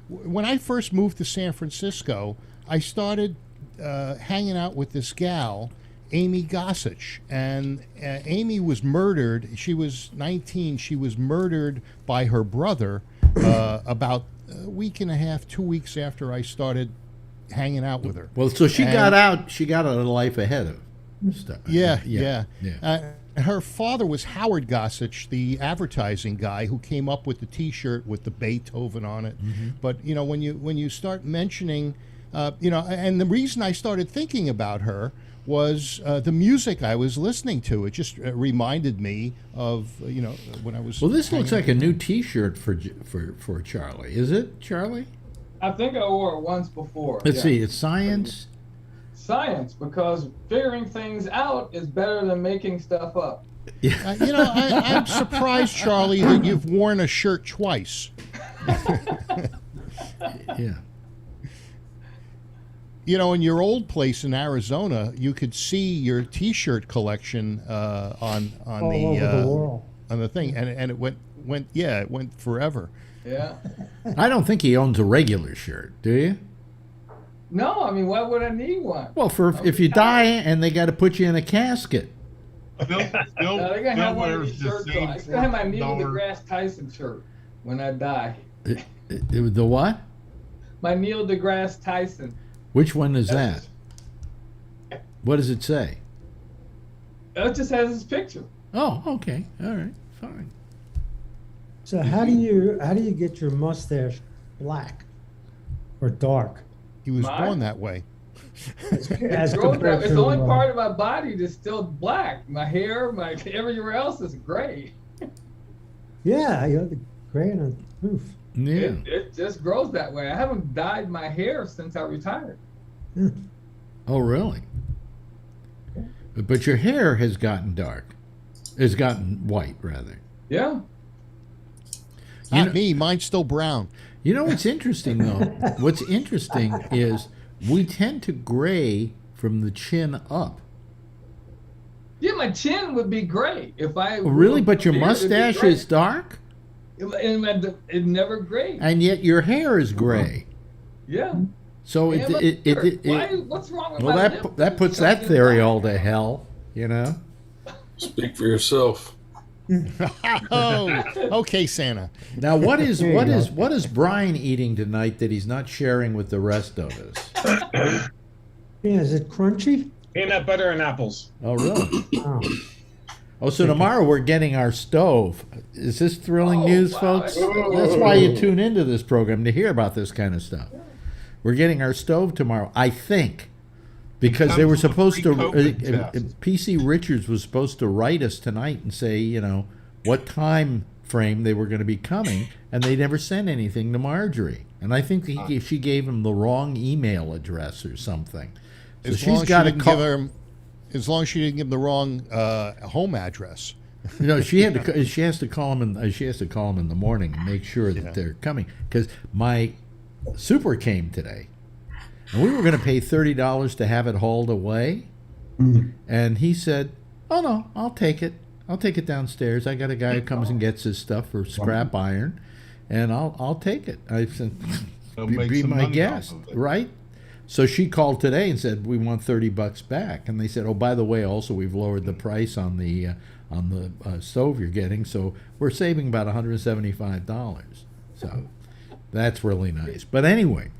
when I first moved to San Francisco, I started hanging out with this gal, Amy Gossage. And Amy was murdered. She was 19. She was murdered by her brother about a week and a half, 2 weeks after I started hanging out with her. Well, so she got out. She got out of life ahead of stuff. Yeah. Her father was Howard Gossage, the advertising guy who came up with the T-shirt with the Beethoven on it. But when you start mentioning, and the reason I started thinking about her was the music I was listening to. It just reminded me of when I was. Well, this looks like a new T-shirt for Charlie. Is it, Charlie? I think I wore it once before. Let's see. It's science. Science, because figuring things out is better than making stuff up. Yeah. I'm surprised, Charlie, that you've worn a shirt twice. Yeah. In your old place in Arizona, you could see your T-shirt collection on all over the world. On the thing, and it went forever. Yeah. I don't think he owns a regular shirt. Do you? No, I mean, why would I need one? Well, if you die and they got to put you in a casket. They're gonna have one of these shirts on. I'm gonna have my Neil deGrasse Tyson shirt when I die. The what? My Neil deGrasse Tyson. Which one is that? What does it say? It just has his picture. Oh, okay. All right. Fine. So how do you get your mustache black or dark? He was born that way. It's the only part of my body that's still black. My hair, everywhere else is gray. Yeah, you have the gray on the roof. Yeah. It just grows that way. I haven't dyed my hair since I retired. Yeah. Oh, really? But your hair has gotten dark. Has gotten white, rather. Yeah. Not me. Mine's still brown. You know what's interesting, though? What's interesting is we tend to gray from the chin up. Yeah, my chin would be gray if I. Oh, really? But your mustache is dark? It never gray. And yet your hair is gray. Yeah. So what's wrong with my lip? That puts that theory all to hell, Speak for yourself. Oh, okay, Santa. Now, what is Brian eating tonight that he's not sharing with the rest of us? Yeah, is it crunchy? Peanut butter and apples. Oh, really? Oh. So tomorrow we're getting our stove. Is this thrilling news, folks? That's why you tune into this program, to hear about this kind of stuff. We're getting our stove tomorrow, I think, because they were supposed to. PC Richards was supposed to write us tonight and say, what time frame they were going to be coming, and they never sent anything to Marjorie. And I think she gave him the wrong email address or something. So she's got to call. As long as she didn't give him the wrong home address. She has to call him in the morning and make sure that they're coming, because my super came today, and we were going to pay $30 to have it hauled away, and he said, "Oh no, I'll take it. I'll take it downstairs. I got a guy who comes and gets his stuff for scrap iron, and I'll take it." I said, "Be my guest, right?" So she called today and said, "We want $30 back," and they said, "Oh, by the way, also we've lowered the price on the stove you're getting, so we're saving about $175." So that's really nice. But anyway,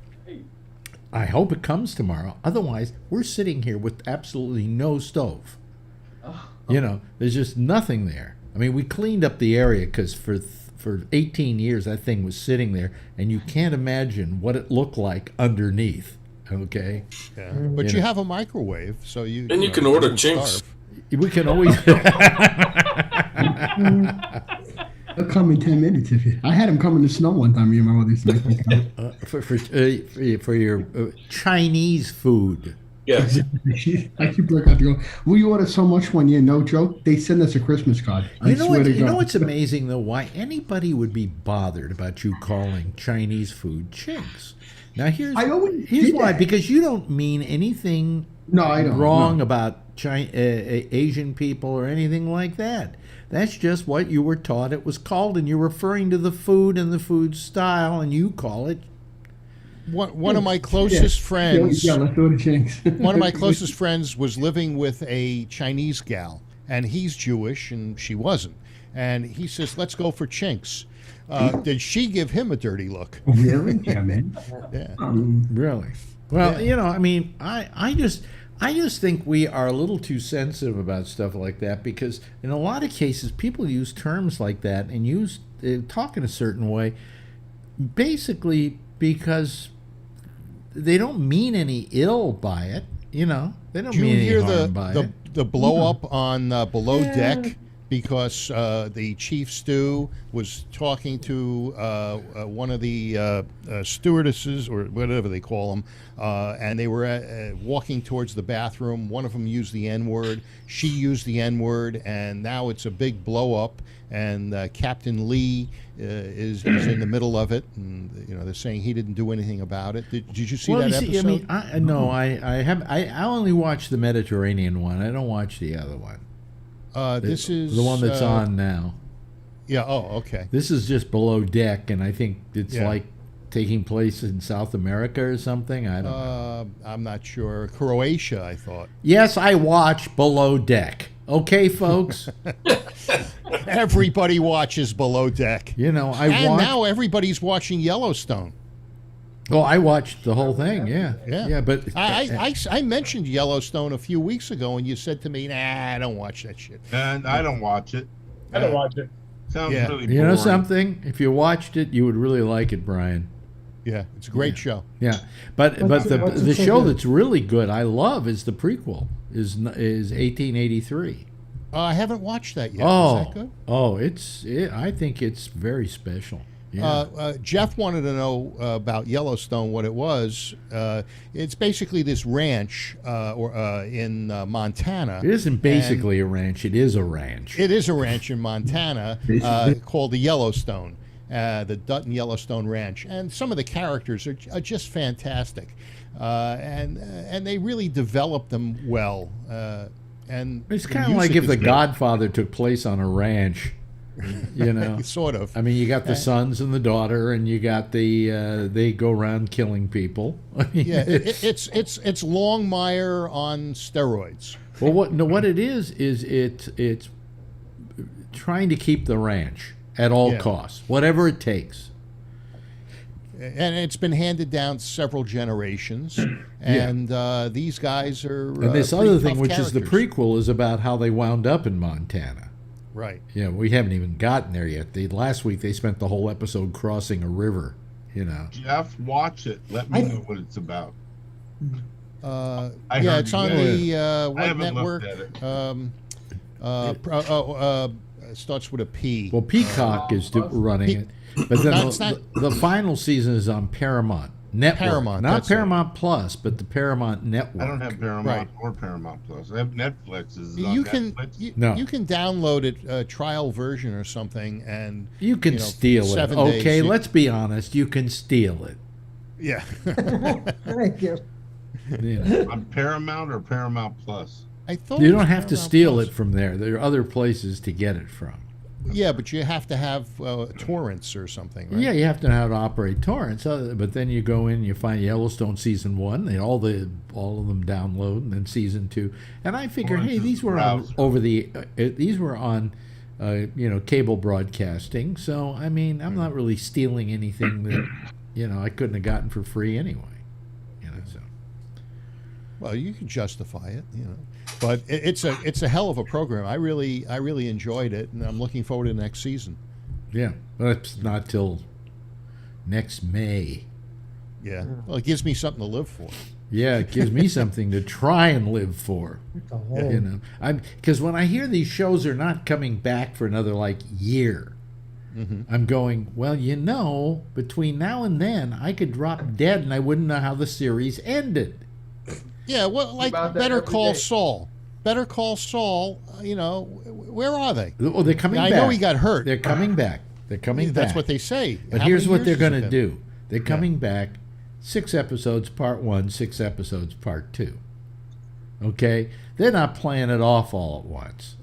I hope it comes tomorrow. Otherwise, we're sitting here with absolutely no stove. There's just nothing there. I mean, we cleaned up the area because for 18 years that thing was sitting there, and you can't imagine what it looked like underneath. Okay. Yeah. But you have a microwave, so you. And you can order chinks. Starve. We can always. They'll come in 10 minutes if you. I had them come in the snow one time. Me and my mother used to make them come. For your Chinese food. Yes. I keep breaking out to go. We order so much one year, no joke. They send us a Christmas card. You know what's amazing though? Why anybody would be bothered about you calling Chinese food chinks? Now here's why. Because you don't mean anything wrong about Asian people or anything like that. That's just what you were taught it was called, and you're referring to the food and the food style, and you call it. One of my closest friends. Yeah, let's order chinks. One of my closest friends was living with a Chinese gal, and he's Jewish, and she wasn't. And he says, "Let's go for chinks." Did she give him a dirty look? Really? Yeah, man. Yeah. Really? Well, I mean, I just think we are a little too sensitive about stuff like that, because in a lot of cases people use terms like that and talk in a certain way, basically because they don't mean any ill by it. They don't mean any harm by it. The blow up on Below Deck? Because the chief stew was talking to one of the stewardesses, or whatever they call them, and they were walking towards the bathroom. One of them used the N-word. She used the N-word, and now it's a big blow-up, and Captain Lee is in the middle of it, and they're saying he didn't do anything about it. Did you see that episode? I mean, I only watched the Mediterranean one. I don't watch the other one. This is the one that's on now. Yeah. Oh, okay. This is just Below Deck, and I think it's like taking place in South America or something. I don't know. I'm not sure. Croatia, I thought. Yes, I watch Below Deck. Okay, folks. Everybody watches Below Deck. Now everybody's watching Yellowstone. Oh, I watched the whole thing. Yeah. But I mentioned Yellowstone a few weeks ago, and you said to me, "Nah, I don't watch that shit." And I don't watch it. I don't watch it. Sounds really boring. You know something? If you watched it, you would really like it, Brian. Yeah, it's a great show. Yeah, but the show that's really good, I love, is the prequel. Is 1883. I haven't watched that yet. Is that good? Oh, I think it's very special. Yeah. Jeff wanted to know about Yellowstone, what it was. It's basically this ranch in Montana. It isn't basically a ranch. It is a ranch. It is a ranch in Montana called the Yellowstone, the Dutton Yellowstone Ranch. And some of the characters are just fantastic. And they really develop them well. And it's kind of like if The Godfather took place on a ranch. Sort of. I mean, you got the sons and the daughter, and you got they go around killing people. Yeah, it's Longmire on steroids. Well, what it is it's trying to keep the ranch at all costs, whatever it takes. And it's been handed down several generations, and these guys are. And this other thing, which characters. is the prequel, is about how they wound up in Montana. Right. Yeah, we haven't even gotten there yet. Last week they spent the whole episode crossing a river. Jeff, watch it. Let me know what it's about. It's on the what network? It starts with a P. Well, Peacock is running it, but then the final season is on Paramount Network, not Paramount Plus, but the Paramount Network. I don't have Paramount or Paramount Plus. I have Netflix. You can download it, trial version or something, and you can steal it. 7 Okay, days. let's be honest. You can steal it. Yeah. Thank you. On Paramount or Paramount Plus. I thought you don't have to steal it from there. There are other places to get it from. Yeah, but you have to have torrents or something, right? Yeah, you have to know how to operate torrents. But then you go in, you find Yellowstone season 1, and all of them download, and then season 2. And I figure, hey, these were on cable broadcasting. So I mean, I'm not really stealing anything that I couldn't have gotten for free anyway. So. Well, you can justify it, but it's a hell of a program. I really enjoyed it, and I'm looking forward to next season. Yeah, but it's not till next May. Yeah, well, it gives me something to live for. Yeah, it gives me something to try and live for. Because when I hear these shows are not coming back for another year, I'm going, well, between now and then, I could drop dead and I wouldn't know how the series ended. Yeah, well, Better Call Saul. Better Call Saul, where are they? Oh, they're coming back. I know he got hurt. They're coming back. They're coming back. That's what they say. But here's what they're going to do. They're coming back, 6 episodes part 1, 6 episodes part 2. Okay? They're not playing it off all at once.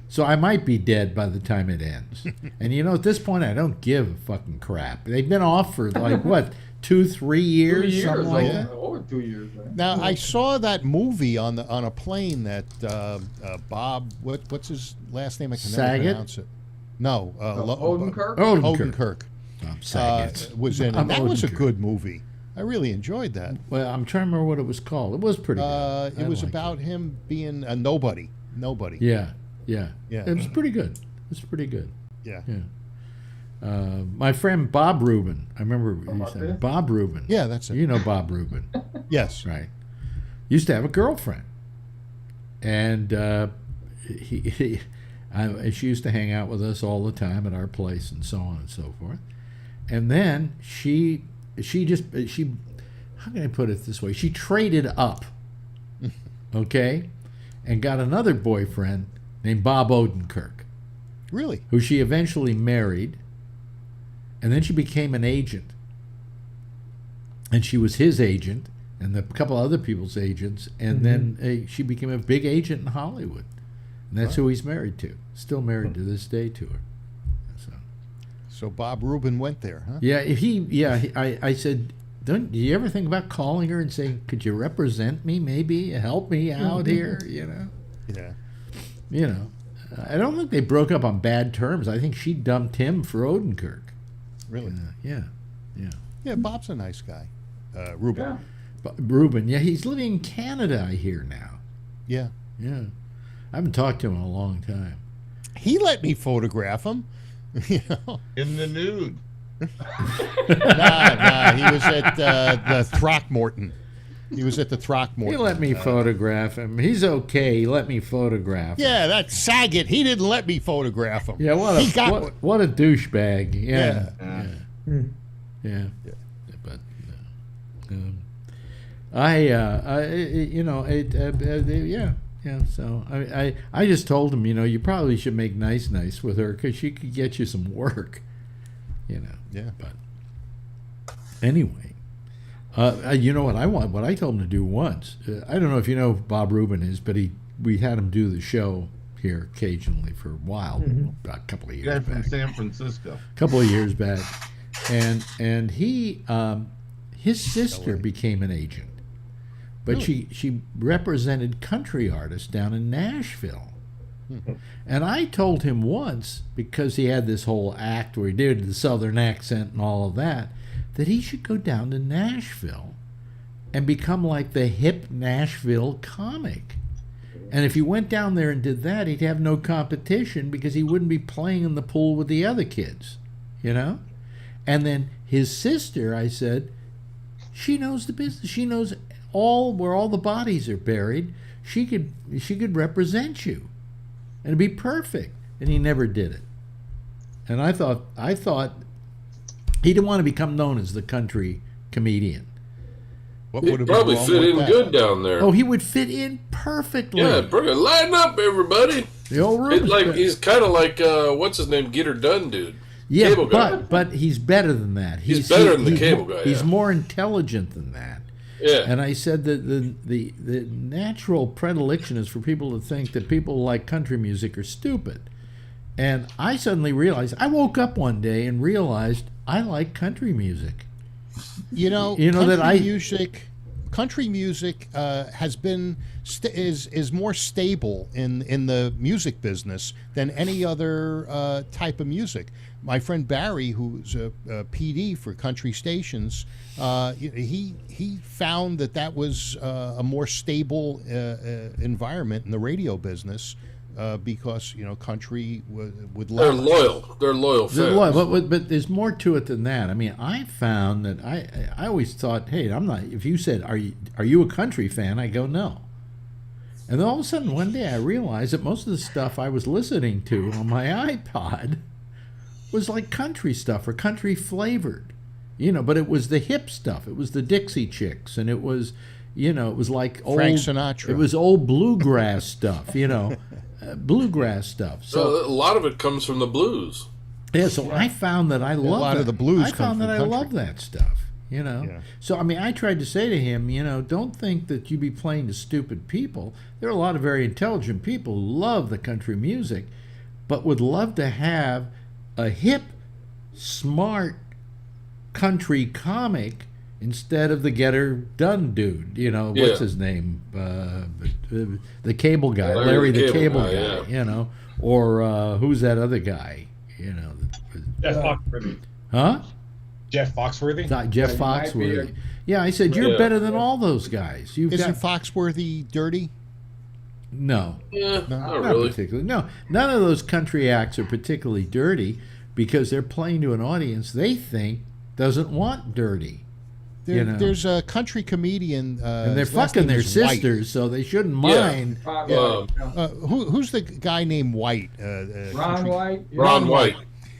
So I might be dead by the time it ends. And at this point, I don't give a fucking crap. They've been off for 2, 3 years? 2 years, something like that. Over 2 years. Man. Now I saw that movie on a plane that Bob, what's his last name? I can never pronounce it. No, Odenkirk. Odenkirk. Was in. And that was a Odenkirk. good movie. I really enjoyed that. Well, I'm trying to remember what it was called. It was pretty good. It was about him being a nobody. Yeah. It was pretty good. Yeah. My friend Bob Rubin. I remember he said Bob Rubin. Yeah, that's it. You know Bob Rubin. Yes. Right. Used to have a girlfriend. And she used to hang out with us all the time at our place and so on and so forth. And then she how can I put it this way? She traded up, okay, and got another boyfriend named Bob Odenkirk. Really? Who she eventually married, and then she became an agent. And she was his agent, and a couple other people's agents, and then she became a big agent in Hollywood. And that's who he's married to. Still married to this day to her. So Bob Rubin went there, huh? Yeah, I said, do you ever think about calling her and saying, could you represent me, maybe help me out here, Yeah. I don't think they broke up on bad terms. I think she dumped him for Odenkirk. Really? Yeah. Yeah, Bob's a nice guy. Rubin. Yeah. Rubin, he's living in Canada, I hear now. Yeah. I haven't talked to him in a long time. He let me photograph him. In the nude. Nah, he was at the Throckmorton. He was at the Throckmorton. He let me photograph him. He's okay. He let me photograph him. Yeah, that's Saget. He didn't let me photograph him. Yeah, what a douchebag. Yeah. But So I just told him, you probably should make nice with her because she could get you some work. Yeah. But anyway, you know what I want? What I told him to do once. I don't know if you know who Bob Rubin is, but we had him do the show here occasionally for a while, about a couple of years Guy back. from San Francisco. A couple of years back, and he his sister became an agent, but she represented country artists down in Nashville. And I told him once, because he had this whole act where he did the Southern accent and all of that he should go down to Nashville and become like the hip Nashville comic. And if he went down there and did that, he'd have no competition because he wouldn't be playing in the pool with the other kids, And then his sister, I said, she knows the business. She knows where all the bodies are buried. She could represent you. And it'd be perfect. And he never did it. And I thought he didn't want to become known as the country comedian. He'd probably fit in good down there. Oh, he would fit in perfectly. Yeah, line up, everybody. The old room. He's kind of like what's his name, Get Her Done dude. Yeah, Cable guy. but he's better than that. He's better than the cable guy. He's more intelligent than that. Yeah. And I said that the natural predilection is for people to think that people who like country music are stupid. And I suddenly realized, I woke up one day and realized I like country music. Country country music has been is more stable in the music business than any other type of music. My friend Barry, who's a PD for country stations, he found that was a more stable environment in the radio business. Because country would they're loyal. They're loyal fans. They're loyal, but there's more to it than that. I mean, I found that I always thought, hey, I'm not. If you said, are you a country fan? I go, no. And then all of a sudden, one day, I realized that most of the stuff I was listening to on my iPod was like country stuff or country flavored, But it was the hip stuff. It was the Dixie Chicks, and it was, it was like old Frank Sinatra. It was old bluegrass stuff, bluegrass stuff. So a lot of it comes from the blues. Yeah, so I found that I love a lot of the blues. I found that I love that stuff. Yeah. So I mean, I tried to say to him, don't think that you be playing to stupid people. There are a lot of very intelligent people who love the country music, but would love to have a hip, smart country comic instead of the get-her-done dude. What's his name? The cable guy, Larry the cable guy, or who's that other guy? Jeff Foxworthy. Huh? Jeff Foxworthy? Jeff Foxworthy. Yeah, I said, you're better than all those guys. Isn't Foxworthy dirty? No. Yeah, not really. really. Particularly. No, none of those country acts are particularly dirty because they're playing to an audience they think doesn't want dirty. There's a country comedian, and they're fucking their sisters, White. So they shouldn't mind. Who's the guy named White? Ron White. Ron White.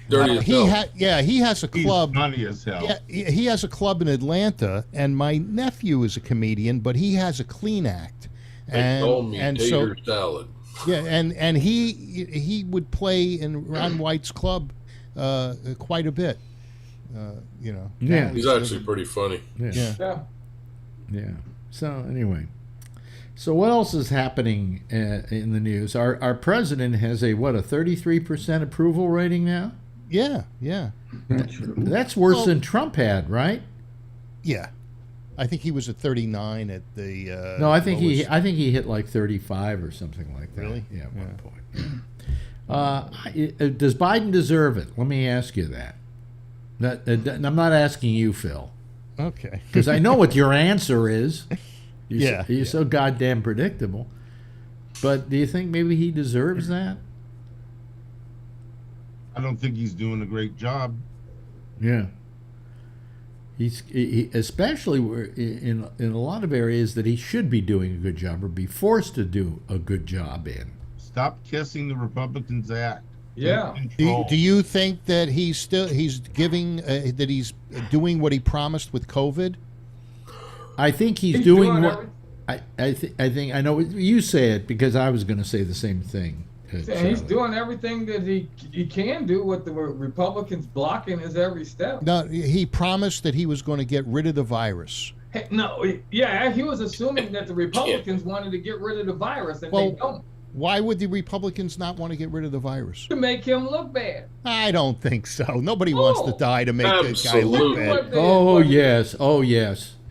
Dirty as hell. He has a club. He's funny as hell. Yeah, he has a club in Atlanta, and my nephew is a comedian, but he has a clean act. And so salad. Yeah, and he would play in Ron White's club quite a bit. Yeah, he's actually pretty funny. Yeah. So anyway, what else is happening in the news? Our president has a 33% approval rating now. Yeah. That's worse than Trump had, right? Yeah, I think he was at 39 at the. No, I think he hit like 35 or something like that. Really? Yeah, at one point. Does Biden deserve it? Let me ask you that. I'm not asking you, Phil. Okay. Because I know what your answer is. You're so goddamn predictable. But do you think maybe he deserves that? I don't think he's doing a great job. Yeah. He especially in a lot of areas that he should be doing a good job or be forced to do a good job in. Stop kissing the Republicans' act. Yeah. Do you think that he's giving that he's doing what he promised with COVID? I think he's doing what I think I know you say it because I was going to say the same thing. He's doing everything that he can do with the Republicans blocking his every step. No, he promised that he was going to get rid of the virus. Hey, no, he was assuming that the Republicans wanted to get rid of the virus, and they don't. Why would the Republicans not want to get rid of the virus? To make him look bad. I don't think so. Nobody wants to die to make the guy look bad. Oh yes.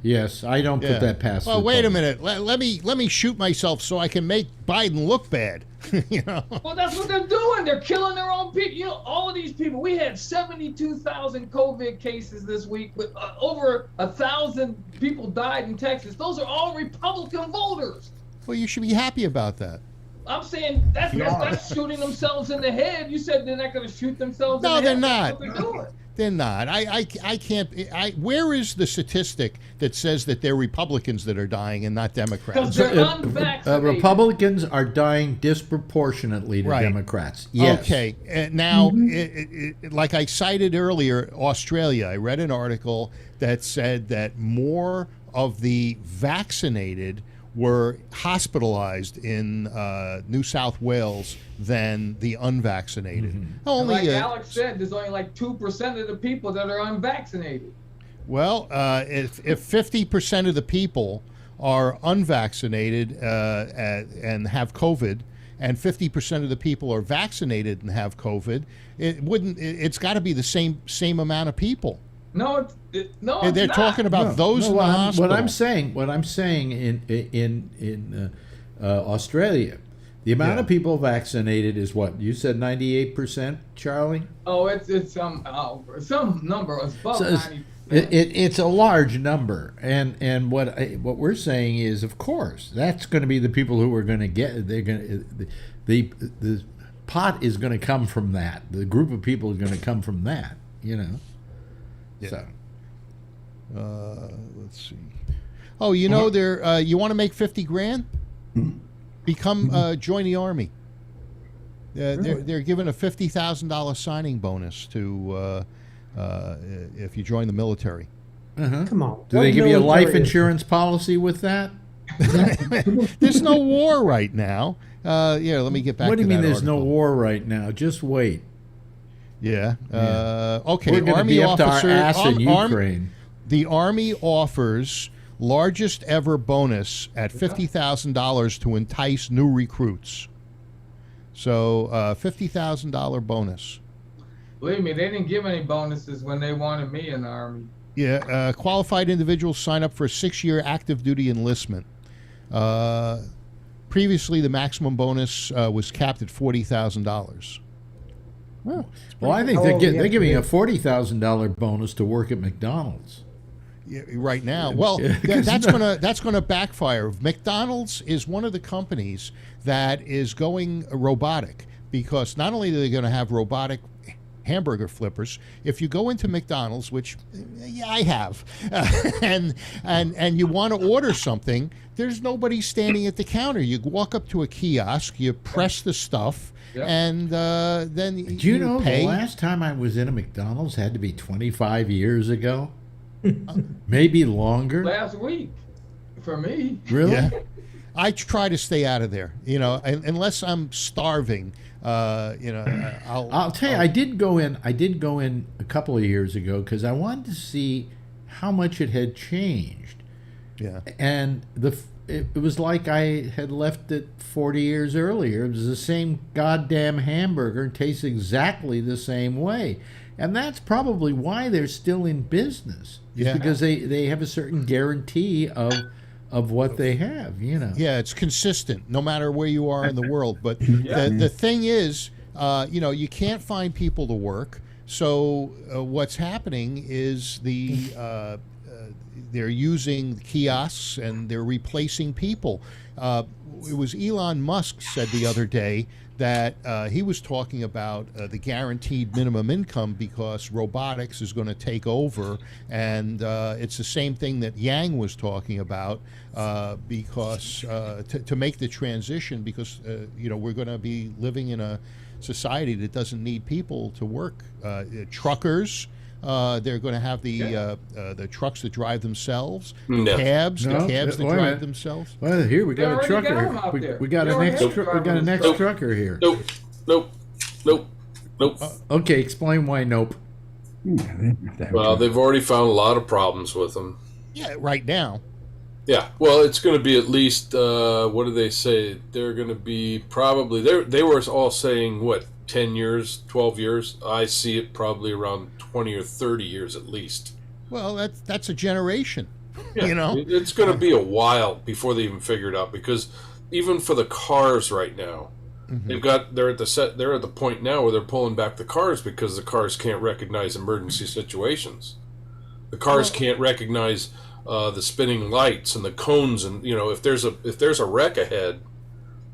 Yes, I don't put that past. Well, wait a minute. Let me shoot myself so I can make Biden look bad. Well, that's what they're doing. They're killing their own people. All of these people. We had 72,000 COVID cases this week, with over 1,000 people died in Texas. Those are all Republican voters. Well, you should be happy about that. I'm saying that's shooting themselves in the head. You said they're not going to shoot themselves in the head. No, they're not. That's what they're doing. They're not. I can't. Where is the statistic that says that they're Republicans that are dying and not Democrats? Because they're unvaccinated. Republicans are dying disproportionately to Democrats. Yes. Okay. Now, like I cited earlier, Australia, I read an article that said that more of the vaccinated were hospitalized in New South Wales than the unvaccinated. Mm-hmm. Only, like Alex said, there's only like 2% of the people that are unvaccinated. Well, if 50% of the people are unvaccinated and have COVID, and 50% of the people are vaccinated and have COVID, it's got to be the same amount of people. No, no. They're not. talking about those in the hospital. What I'm saying in Australia, the amount of people vaccinated is what you said, 98%, Charlie. Oh, it's some number above 90%. It's a large number, and what we're saying is, of course, that's going to be the people who are going to get. They're going to the pot is going to come from that. The group of people is going to come from that. You know. Yeah. So. Let's see. Oh, you know, you want to make 50 grand? Become join the army. They're giving a $50,000 signing bonus to if you join the military. Come on. Do they give you a life insurance policy with that? There's no war right now. Yeah, let me get back to that. What do you mean there's article. no war right now? Just wait. Yeah. Okay. We're going to be up to our ass in Ukraine. The Army offers largest ever bonus at $50,000 to entice new recruits. So $50,000 bonus. Believe me, they didn't give any bonuses when they wanted me in the Army. Yeah, qualified individuals sign up for a 6-year active duty enlistment. Previously, the maximum bonus was capped at $40,000. Well, I think they're giving a $40,000 bonus to work at McDonald's. Yeah, right now. Well, that's gonna backfire. McDonald's is one of the companies that is going robotic, because not only are they going to have robotic hamburger flippers, if you go into McDonald's, which I have, and you want to order something, there's nobody standing at the counter. You walk up to a kiosk, you press the stuff. Yep. And then do you know pay. The last time I was in a McDonald's had to be 25 years ago? Maybe longer. Last week, for me. Really? Yeah. I try to stay out of there. You know, unless I'm starving. You know, I'll tell you. I did go in a couple of years ago because I wanted to see how much it had changed. Yeah. And it was like I had left it 40 years earlier. It was the same goddamn hamburger and tastes exactly the same way. And that's probably why they're still in business. Yeah. Because they have a certain guarantee of what they have, you know. Yeah, it's consistent no matter where you are in the world. But the thing is, you know, you can't find people to work. So what's happening is they're using kiosks and they're replacing people. It was Elon Musk said the other day that he was talking about the guaranteed minimum income because robotics is going to take over, and it's the same thing that Yang was talking about because to make the transition, because you know, we're going to be living in a society that doesn't need people to work. Truckers. They're going to have the trucks that drive themselves, cabs that drive themselves. Well, here we got a trucker. We got an ex trucker here. Nope. Okay, explain why nope. Well, they've already found a lot of problems with them. Yeah, right now. Yeah, well, it's going to be at least, what do they say? They're going to be probably, they were all saying, what, 10 years, 12 years? I see it probably around 20 or 30 years at least. Well, that's a generation, yeah, you know? It's going to be a while before they even figure it out, because even for the cars right now, they're at the point now where they're pulling back the cars because the cars can't recognize emergency situations. The cars can't recognize the spinning lights and the cones, and you know, if there's a wreck ahead,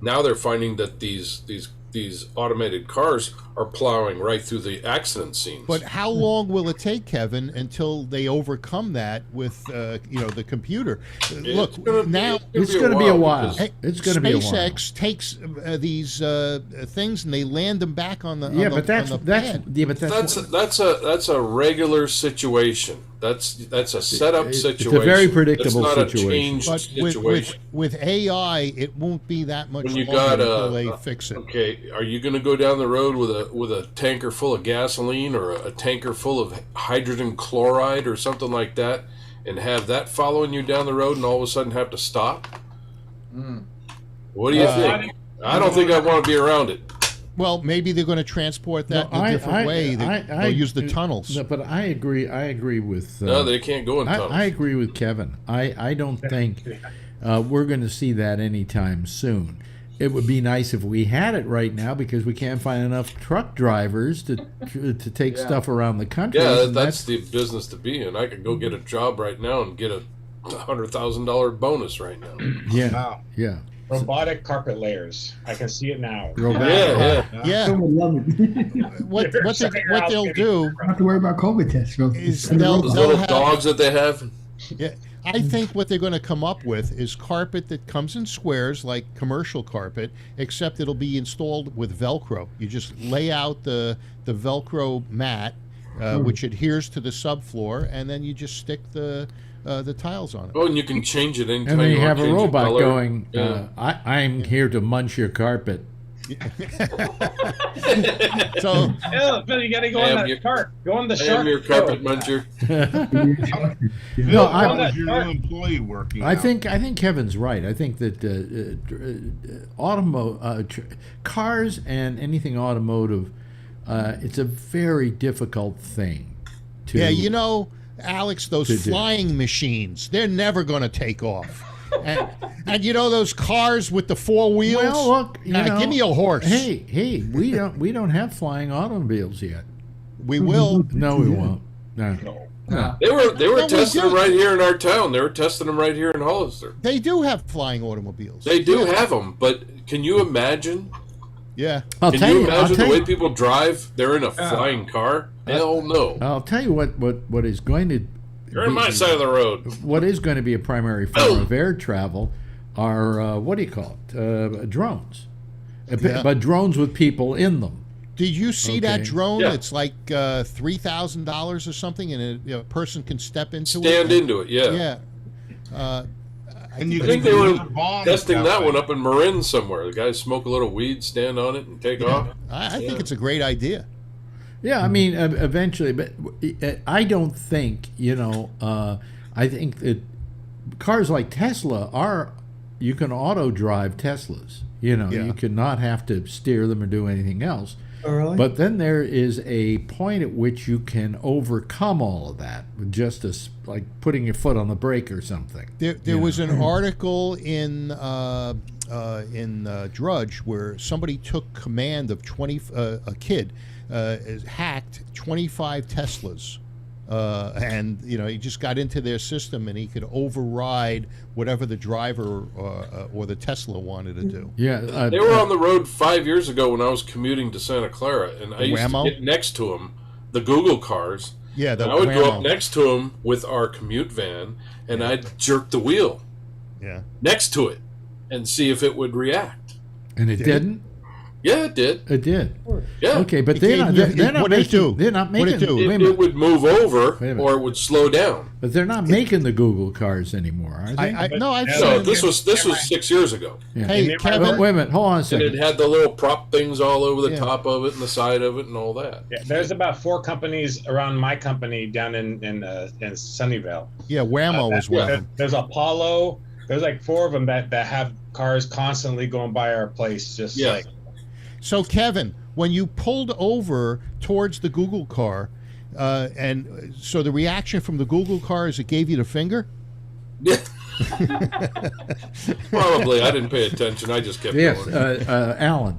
now they're finding that these automated cars are plowing right through the accident scenes. But how long will it take, Kevin, until they overcome that with you know, the computer? Look, now it's going to be a while. It's going to be a while. SpaceX takes these things and they land them back on the that's a regular situation. That's a setup situation. It's a very predictable it's not situation. A changed but situation. With AI, it won't be that much when you longer got until they fix it. Okay, are you going to go down the road with a tanker full of gasoline or a tanker full of hydrogen chloride or something like that, and have that following you down the road, and all of a sudden have to stop? What do you think? I don't think I want to be around it. Well, maybe they're going to transport that in a different way. They'll use the tunnels. No, but I agree. I agree with. No, they can't go in tunnels. I agree with Kevin. I don't think we're going to see that anytime soon. It would be nice if we had it right now because we can't find enough truck drivers to take stuff around the country. Yeah, that's the business to be in. I could go get a job right now and get a $100,000 bonus right now. Yeah, Wow. yeah. Robotic carpet layers. I can see it now. Yeah. Someone love it. What they'll do Don't have to worry about COVID tests. is Those they'll little have, dogs that they have. Yeah, I think what they're going to come up with is carpet that comes in squares like commercial carpet, except it'll be installed with Velcro. You just lay out the Velcro mat, which adheres to the subfloor, and then you just stick the tiles on it. Oh, and you can change it anytime. And then you have a change the robot color. going, Yeah. I'm here to munch your carpet. So Yeah, but you got to go on that cart. Go on the I am shark. your carpet muncher. No, How is your new employee working? I think Kevin's right. I think that cars and anything automotive, it's a very difficult thing to. yeah, you know, Alex, those to do. flying machines, they're never going to take off. And you know those cars with the four wheels? Well, look, you know, give me a horse. Hey, we don't have flying automobiles yet. We will. No, we won't. No. They were No, we testing them do. right here in our town. They were testing them right here in Hollister. They do have flying automobiles. They do have them, but can you imagine? Yeah. I'll Can tell you you. I'll imagine tell the way you. people drive? They're in a flying car. Hell no. I'll tell you what is going to. You're on my side of the road. What is going to be a primary form of air travel are what do you call it? Drones, Yeah. but drones with people in them. Did you see that Okay. drone? Yeah. It's like $3,000 or something, and a person can step into it. Stand into it, yeah. Yeah. And you I think they can were use bombs testing that way. one up in Marin somewhere. The guys smoke a little weed, stand on it, and take off. I think it's a great idea. Yeah, I mean, eventually, but I don't think, I think that cars like Tesla you can auto drive Teslas. Yeah. You cannot have to steer them or do anything else. Oh, really? But then there is a point at which you can overcome all of that with just like putting your foot on the brake or something. There was an article in Drudge where somebody took command of a kid hacked 25 Teslas. And he just got into their system and he could override whatever the driver or the Tesla wanted to do. Yeah, They were on the road 5 years ago when I was commuting to Santa Clara, and I used Whammo? to get next to them, the Google cars. Yeah, And I would go up next to them with our commute van, and I'd jerk the wheel Yeah. next to it and see if it would react. and it didn't. Yeah, it did. It did. Yeah. Okay, but It they're gave not. you- They're not what did it do? making. They're not What did making. it do? Wait a It minute. would move over Wait a minute. or it would slow down. But they're not making the Google cars anymore, are they? I've No, seen this was 6 years ago. Yeah. Hey, Kevin. Wait a minute. Hold on a And second. it had the little prop things all over the Yeah. top of it and the side of it and all that. Yeah, there's about 4 companies around my company down in Sunnyvale. Yeah, Whammo was one of them. There's Apollo. There's like 4 of them that have cars constantly going by our place. Just Yeah. like So, Kevin, when you pulled over towards the Google car, and so the reaction from the Google car is it gave you the finger? Yeah. Probably. I didn't pay attention. I just kept Yes, going. Alan.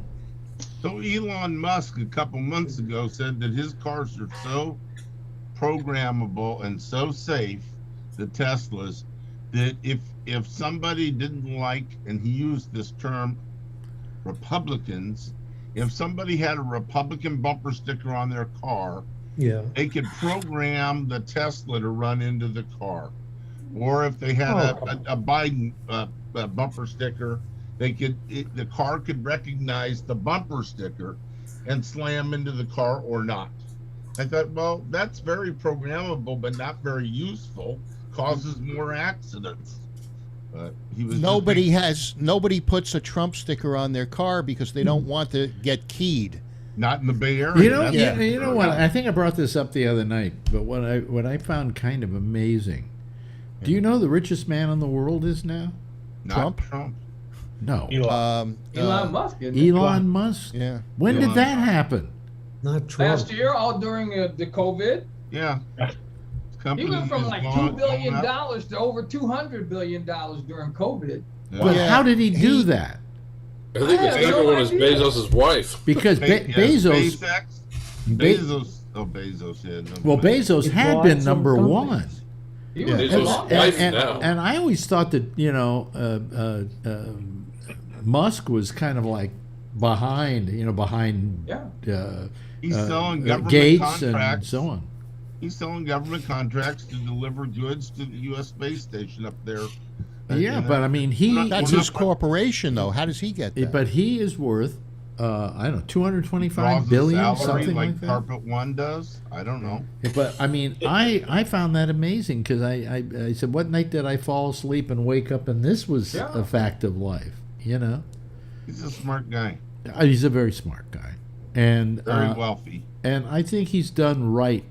So Elon Musk a couple months ago said that his cars are so programmable and so safe, the Teslas, that if somebody didn't like, and he used this term, Republicans, if somebody had a Republican bumper sticker on their car, Yeah. they could program the Tesla to run into the car. Or if they had a Biden bumper sticker, the car could recognize the bumper sticker and slam into the car or not. I thought, well, that's very programmable, but not very useful. Causes more accidents. But he was Nobody puts a Trump sticker on their car because they don't want to get keyed. not in the Bay Area. You know, Yeah. you know what? I think I brought this up the other night, but what I found kind of amazing. Do you know the richest man in the world is now? Not Trump? Trump. No. Elon Musk. Isn't it? Elon Musk. Yeah. When did Elon that Musk. happen? Not Trump. Last year, all during the COVID, Yeah. he went from like $2 billion to over $200 billion during COVID. Well, how did he do that? I think the second one is Bezos' wife. Because Bezos. Bezos. Oh, Bezos. Yeah. No, Well, Bezos had been number one. He was Bezos' wife now. And I always thought that, Musk was kind of like behind he's selling government Gates contracts. and so on. He's selling government contracts to deliver goods to the U.S. space station up there. Yeah, but I mean, That's his corporation, though. How does he get that? But he is worth, I don't know, $225 draws a billion, salary something like that. Carpet One does. I don't know. But I mean, I found that amazing because I said, what night did I fall asleep and wake up and this was a fact of life? He's a smart guy. He's a very smart guy, and very wealthy. And I think he's done right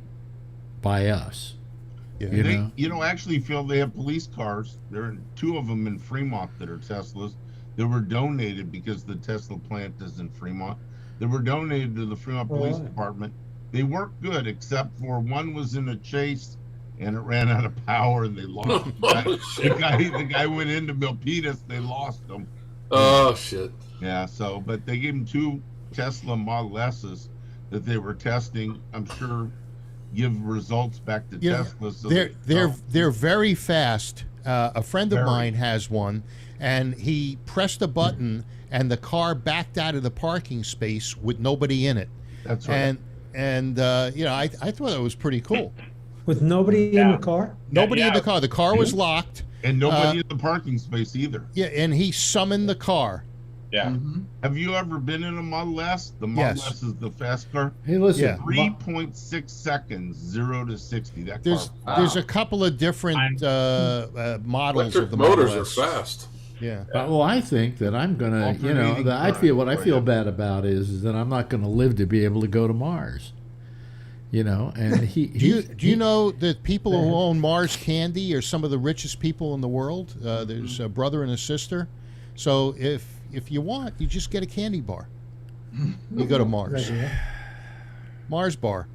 by us. Yeah. They actually feel they have police cars. There are 2 of them in Fremont that are Teslas. They were donated because the Tesla plant is in Fremont. They were donated to the Fremont Police Department. They weren't good, except for one was in a chase and it ran out of power and they lost the guy went into Milpitas. They lost him. Oh, shit. Yeah, but they gave him 2 Tesla Model S's that they were testing. I'm sure give results back to Tesla. So they're very fast. A friend of mine has one, and he pressed a button, and the car backed out of the parking space with nobody in it. That's right. And I thought it was pretty cool. With nobody in the car? Nobody in the car. The car was locked. And nobody in the parking space either. Yeah, and he summoned the car. Yeah. Mm-hmm. Have you ever been in a Model S? The Model S is the fast car. Hey, listen. 3.6 seconds, 0 to 60. There's a couple of different models of the motors Model S. are fast. Yeah. Well, I think that I'm gonna, I feel bad about is that I'm not gonna live to be able to go to Mars. And do you know that people who own Mars candy are some of the richest people in the world? There's a brother and a sister. So if you want, you just get a candy bar. You go to Mars. Mars bar.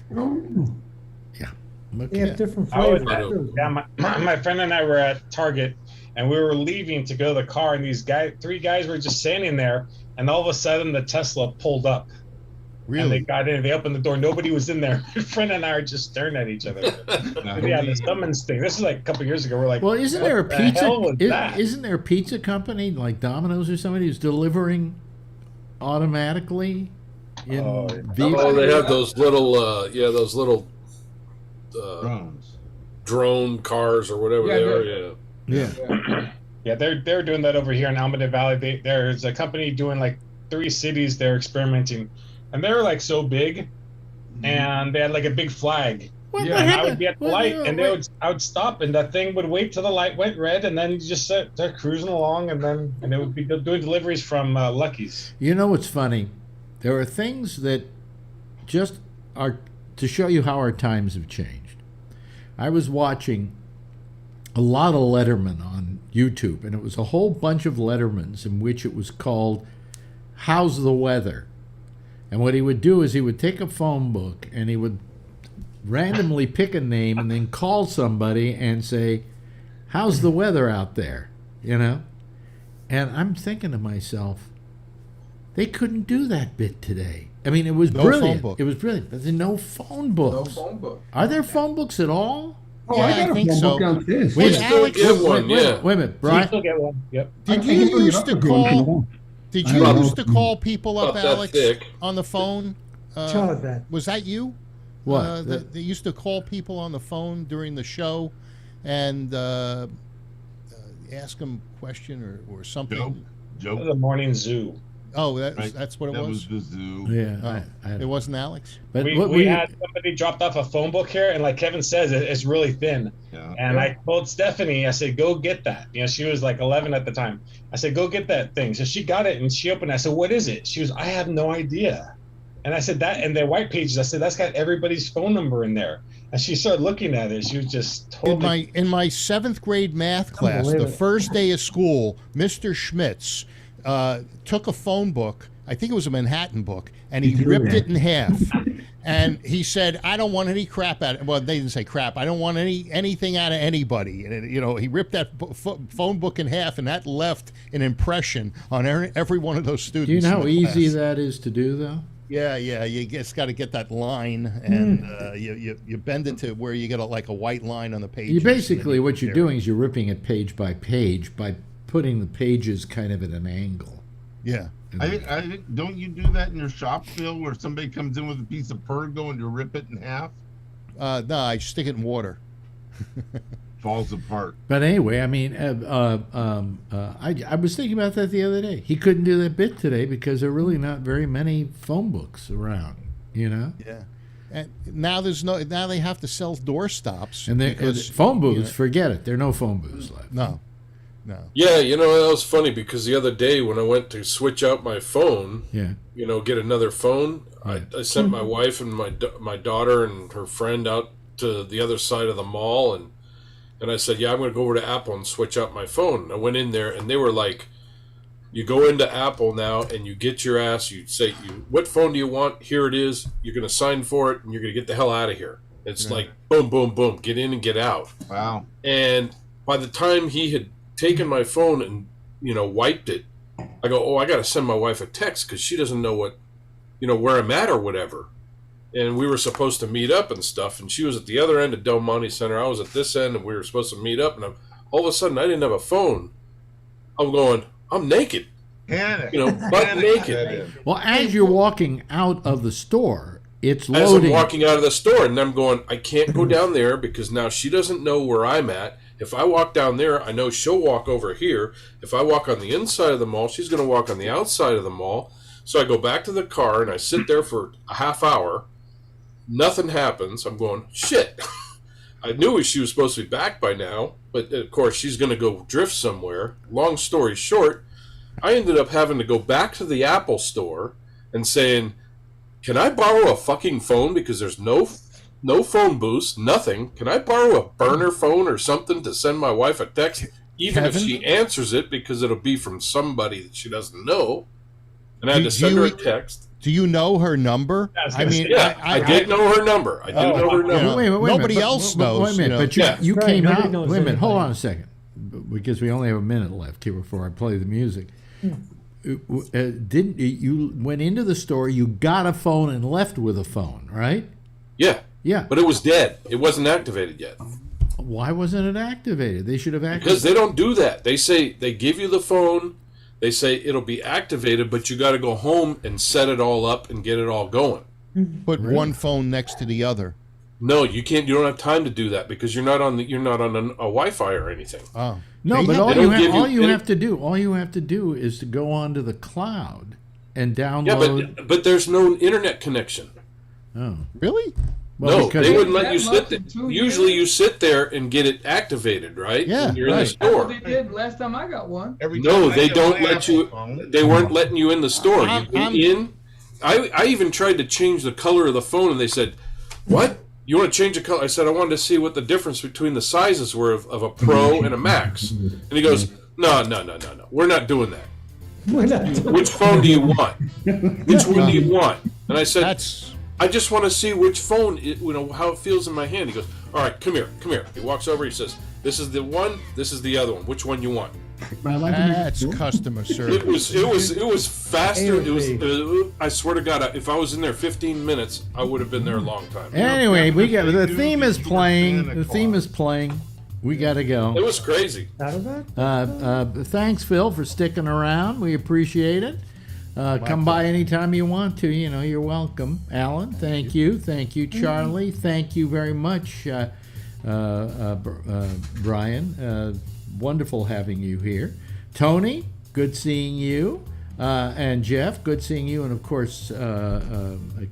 Yeah. They have different flavors. My friend and I were at Target, and we were leaving to go to the car, and these 3 guys were just standing there, and all of a sudden the Tesla pulled up. Really? And they got in, they opened the door, nobody was in there. My friend and I are just staring at each other. The summons thing. This is like a couple years ago. We're like, well, isn't there a pizza? That? Isn't there a pizza company like Domino's or somebody who's delivering automatically in vehicles? Oh, they have those little, drones, drone cars or whatever they are. Yeah, they're doing that over here in Alameda Valley. There's a company doing like 3 cities they're experimenting, and they were like so big, and they had like a big flag. And I would be at the light, and I would stop, and that thing would wait till the light went red, and then you just start cruising along, and it would be doing deliveries from Lucky's. You know what's funny? There are things that just are to show you how our times have changed. I was watching a lot of Letterman on YouTube, and it was a whole bunch of Lettermans in which it was called How's the Weather? And what he would do is he would take a phone book and he would randomly pick a name and then call somebody and say, how's the weather out there? And I'm thinking to myself, they couldn't do that bit today. I mean, it was brilliant. Phone book. It was brilliant. But there's no phone books. No phone book. Are there phone books at all? Oh, I got a think phone so. book downstairs. Wait, Still Alex, get one, wait a minute, You Brian. still get one. Yep. did you used to call? Did you used to call people up, About that Alex, thick. on the phone? Tell that. Was that you? What? They used to call people on the phone during the show and ask them a question or something. Joke. The morning zoo. Oh, that's what it That was? was the zoo. Yeah. It wasn't Alex? But We had somebody dropped off a phone book here, and like Kevin says, it's really thin. Yeah. And I told Stephanie, I said, go get that. She was like 11 at the time. I said, go get that thing. So she got it, and she opened it. I said, what is it? She was, I have no idea. And I said, that, and the white pages, I said, that's got everybody's phone number in there. And she started looking at it. She was just totally. In my 7th grade math class, the first day of school, Mr. Schmitz took a phone book. I think it was a Manhattan book, and he ripped it in half. And he said, "I don't want any crap out of." Well, they didn't say crap. I don't want anything out of anybody. And he ripped that phone book in half, and that left an impression on every one of those students. Do you know how easy that is to do, though? Yeah. You just got to get that line, and you bend it to where you get like a white line on the page. You basically, what you're doing is you're ripping it page by page by putting the pages kind of at an angle. Yeah. I don't you do that in your shop, Phil, where somebody comes in with a piece of Pergo and you rip it in half? No, I stick it in water. Falls apart. But anyway, I mean, I was thinking about that the other day. He couldn't do that bit today because there are really not very many phone books around. Yeah. And now now they have to sell doorstops. And phone booths, forget it. There are no phone booths left. No. Yeah, that was funny because the other day when I went to switch out my phone, get another phone, I sent my wife and my daughter and her friend out to the other side of the mall, and I said, I'm going to go over to Apple and switch out my phone. I went in there, and they were like, you go into Apple now, and you get your ass, you say, what phone do you want? Here it is. You're going to sign for it, and you're going to get the hell out of here. It's like, boom, boom, boom, get in and get out. Wow. And by the time he had taken my phone and wiped it, I go, I got to send my wife a text because she doesn't know what where I'm at or whatever. And we were supposed to meet up and stuff, and she was at the other end of Del Monte Center, I was at this end, and we were supposed to meet up, and all of a sudden I didn't have a phone. I'm going, I'm naked, butt naked. Well, as you're walking out of the store, it's loading. As I'm walking out of the store, and I'm going, I can't go down there because now she doesn't know where I'm at. If I walk down there, I know she'll walk over here. If I walk on the inside of the mall, she's going to walk on the outside of the mall. So I go back to the car, and I sit there for a half hour. Nothing happens. I'm going, shit. I knew she was supposed to be back by now, but of course she's going to go drift somewhere. Long story short, I ended up having to go back to the Apple store and saying, can I borrow a fucking phone because there's no phone booths, nothing. Can I borrow a burner phone or something to send my wife a text, even if she answers it, because it'll be from somebody that she doesn't know? And I had to send her a text. Do you know her number? I did know her number. I do know her number. Wait Nobody else knows. Wait a minute, but you came out. Wait a minute, hold on a second, because we only have a minute left here before I play the music. Didn't you went into the store? You got a phone and left with a phone, right? Yeah. Yeah. But it was dead. It wasn't activated yet. Why wasn't it activated? They should have activated. Because they don't do that. They say they give you the phone. They say it'll be activated, but you got to go home and set it all up and get it all going. Put one phone next to the other. No, you can't. You don't have time to do that because you're not on a Wi-Fi or anything. Oh. No, but all you have to do is to go onto the cloud and download. Yeah, but there's no internet connection. Oh, really? Well, no, they wouldn't let you sit there. Usually you sit there and get it activated, right? Yeah, when you're in the store. That's what they did last time I got one. No, they don't let you. They weren't letting you in the store. You go in. I even tried to change the color of the phone, and they said, "What? You want to change the color?" I said, "I wanted to see what the difference between the sizes were of a Pro and a Max." And he goes, "No. We're not doing that. Which phone do you want? Which one do you want?" And I said, I just want to see which phone, how it feels in my hand. He goes, all right, come here. He walks over, he says, this is the one, this is the other one. Which one you want? That's customer service. It was faster. I swear to God, if I was in there 15 minutes, I would have been there a long time. Anyway, the theme is playing. We got to go. It was crazy. Thanks, Phil, for sticking around. We appreciate it. Come by anytime you want to. You're welcome. Alan, thank you. Thank you, Charlie. Thank you very much, Brian. Wonderful having you here. Tony, good seeing you. And Jeff, good seeing you. And, of course,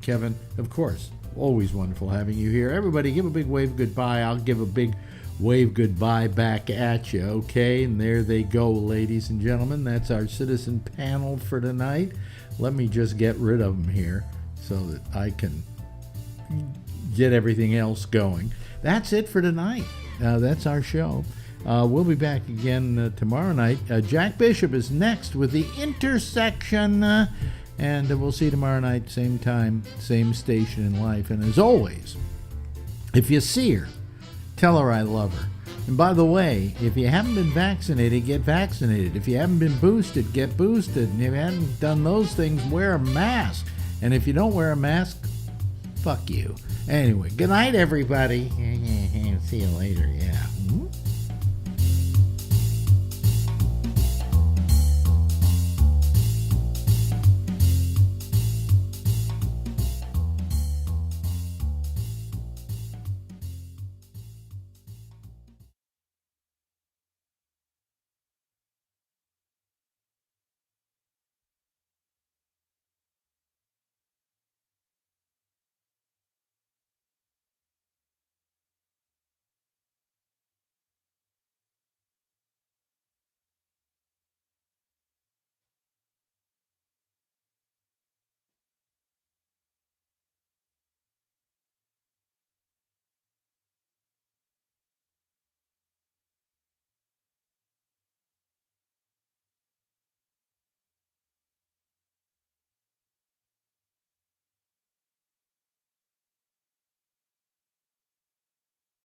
Kevin, of course, always wonderful having you here. Everybody, give a big wave goodbye. I'll give a big wave goodbye back at you, okay? And there they go, ladies and gentlemen. That's our citizen panel for tonight. Let me just get rid of them here so that I can get everything else going. That's it for tonight. That's our show. We'll be back again tomorrow night. Jack Bishop is next with The Intersection. And we'll see you tomorrow night, same time, same station in life. And as always, if you see her, tell her I love her. And by the way, if you haven't been vaccinated, get vaccinated. If you haven't been boosted, get boosted. And if you haven't done those things, wear a mask. And if you don't wear a mask, fuck you. Anyway, good night, everybody. See you later, yeah.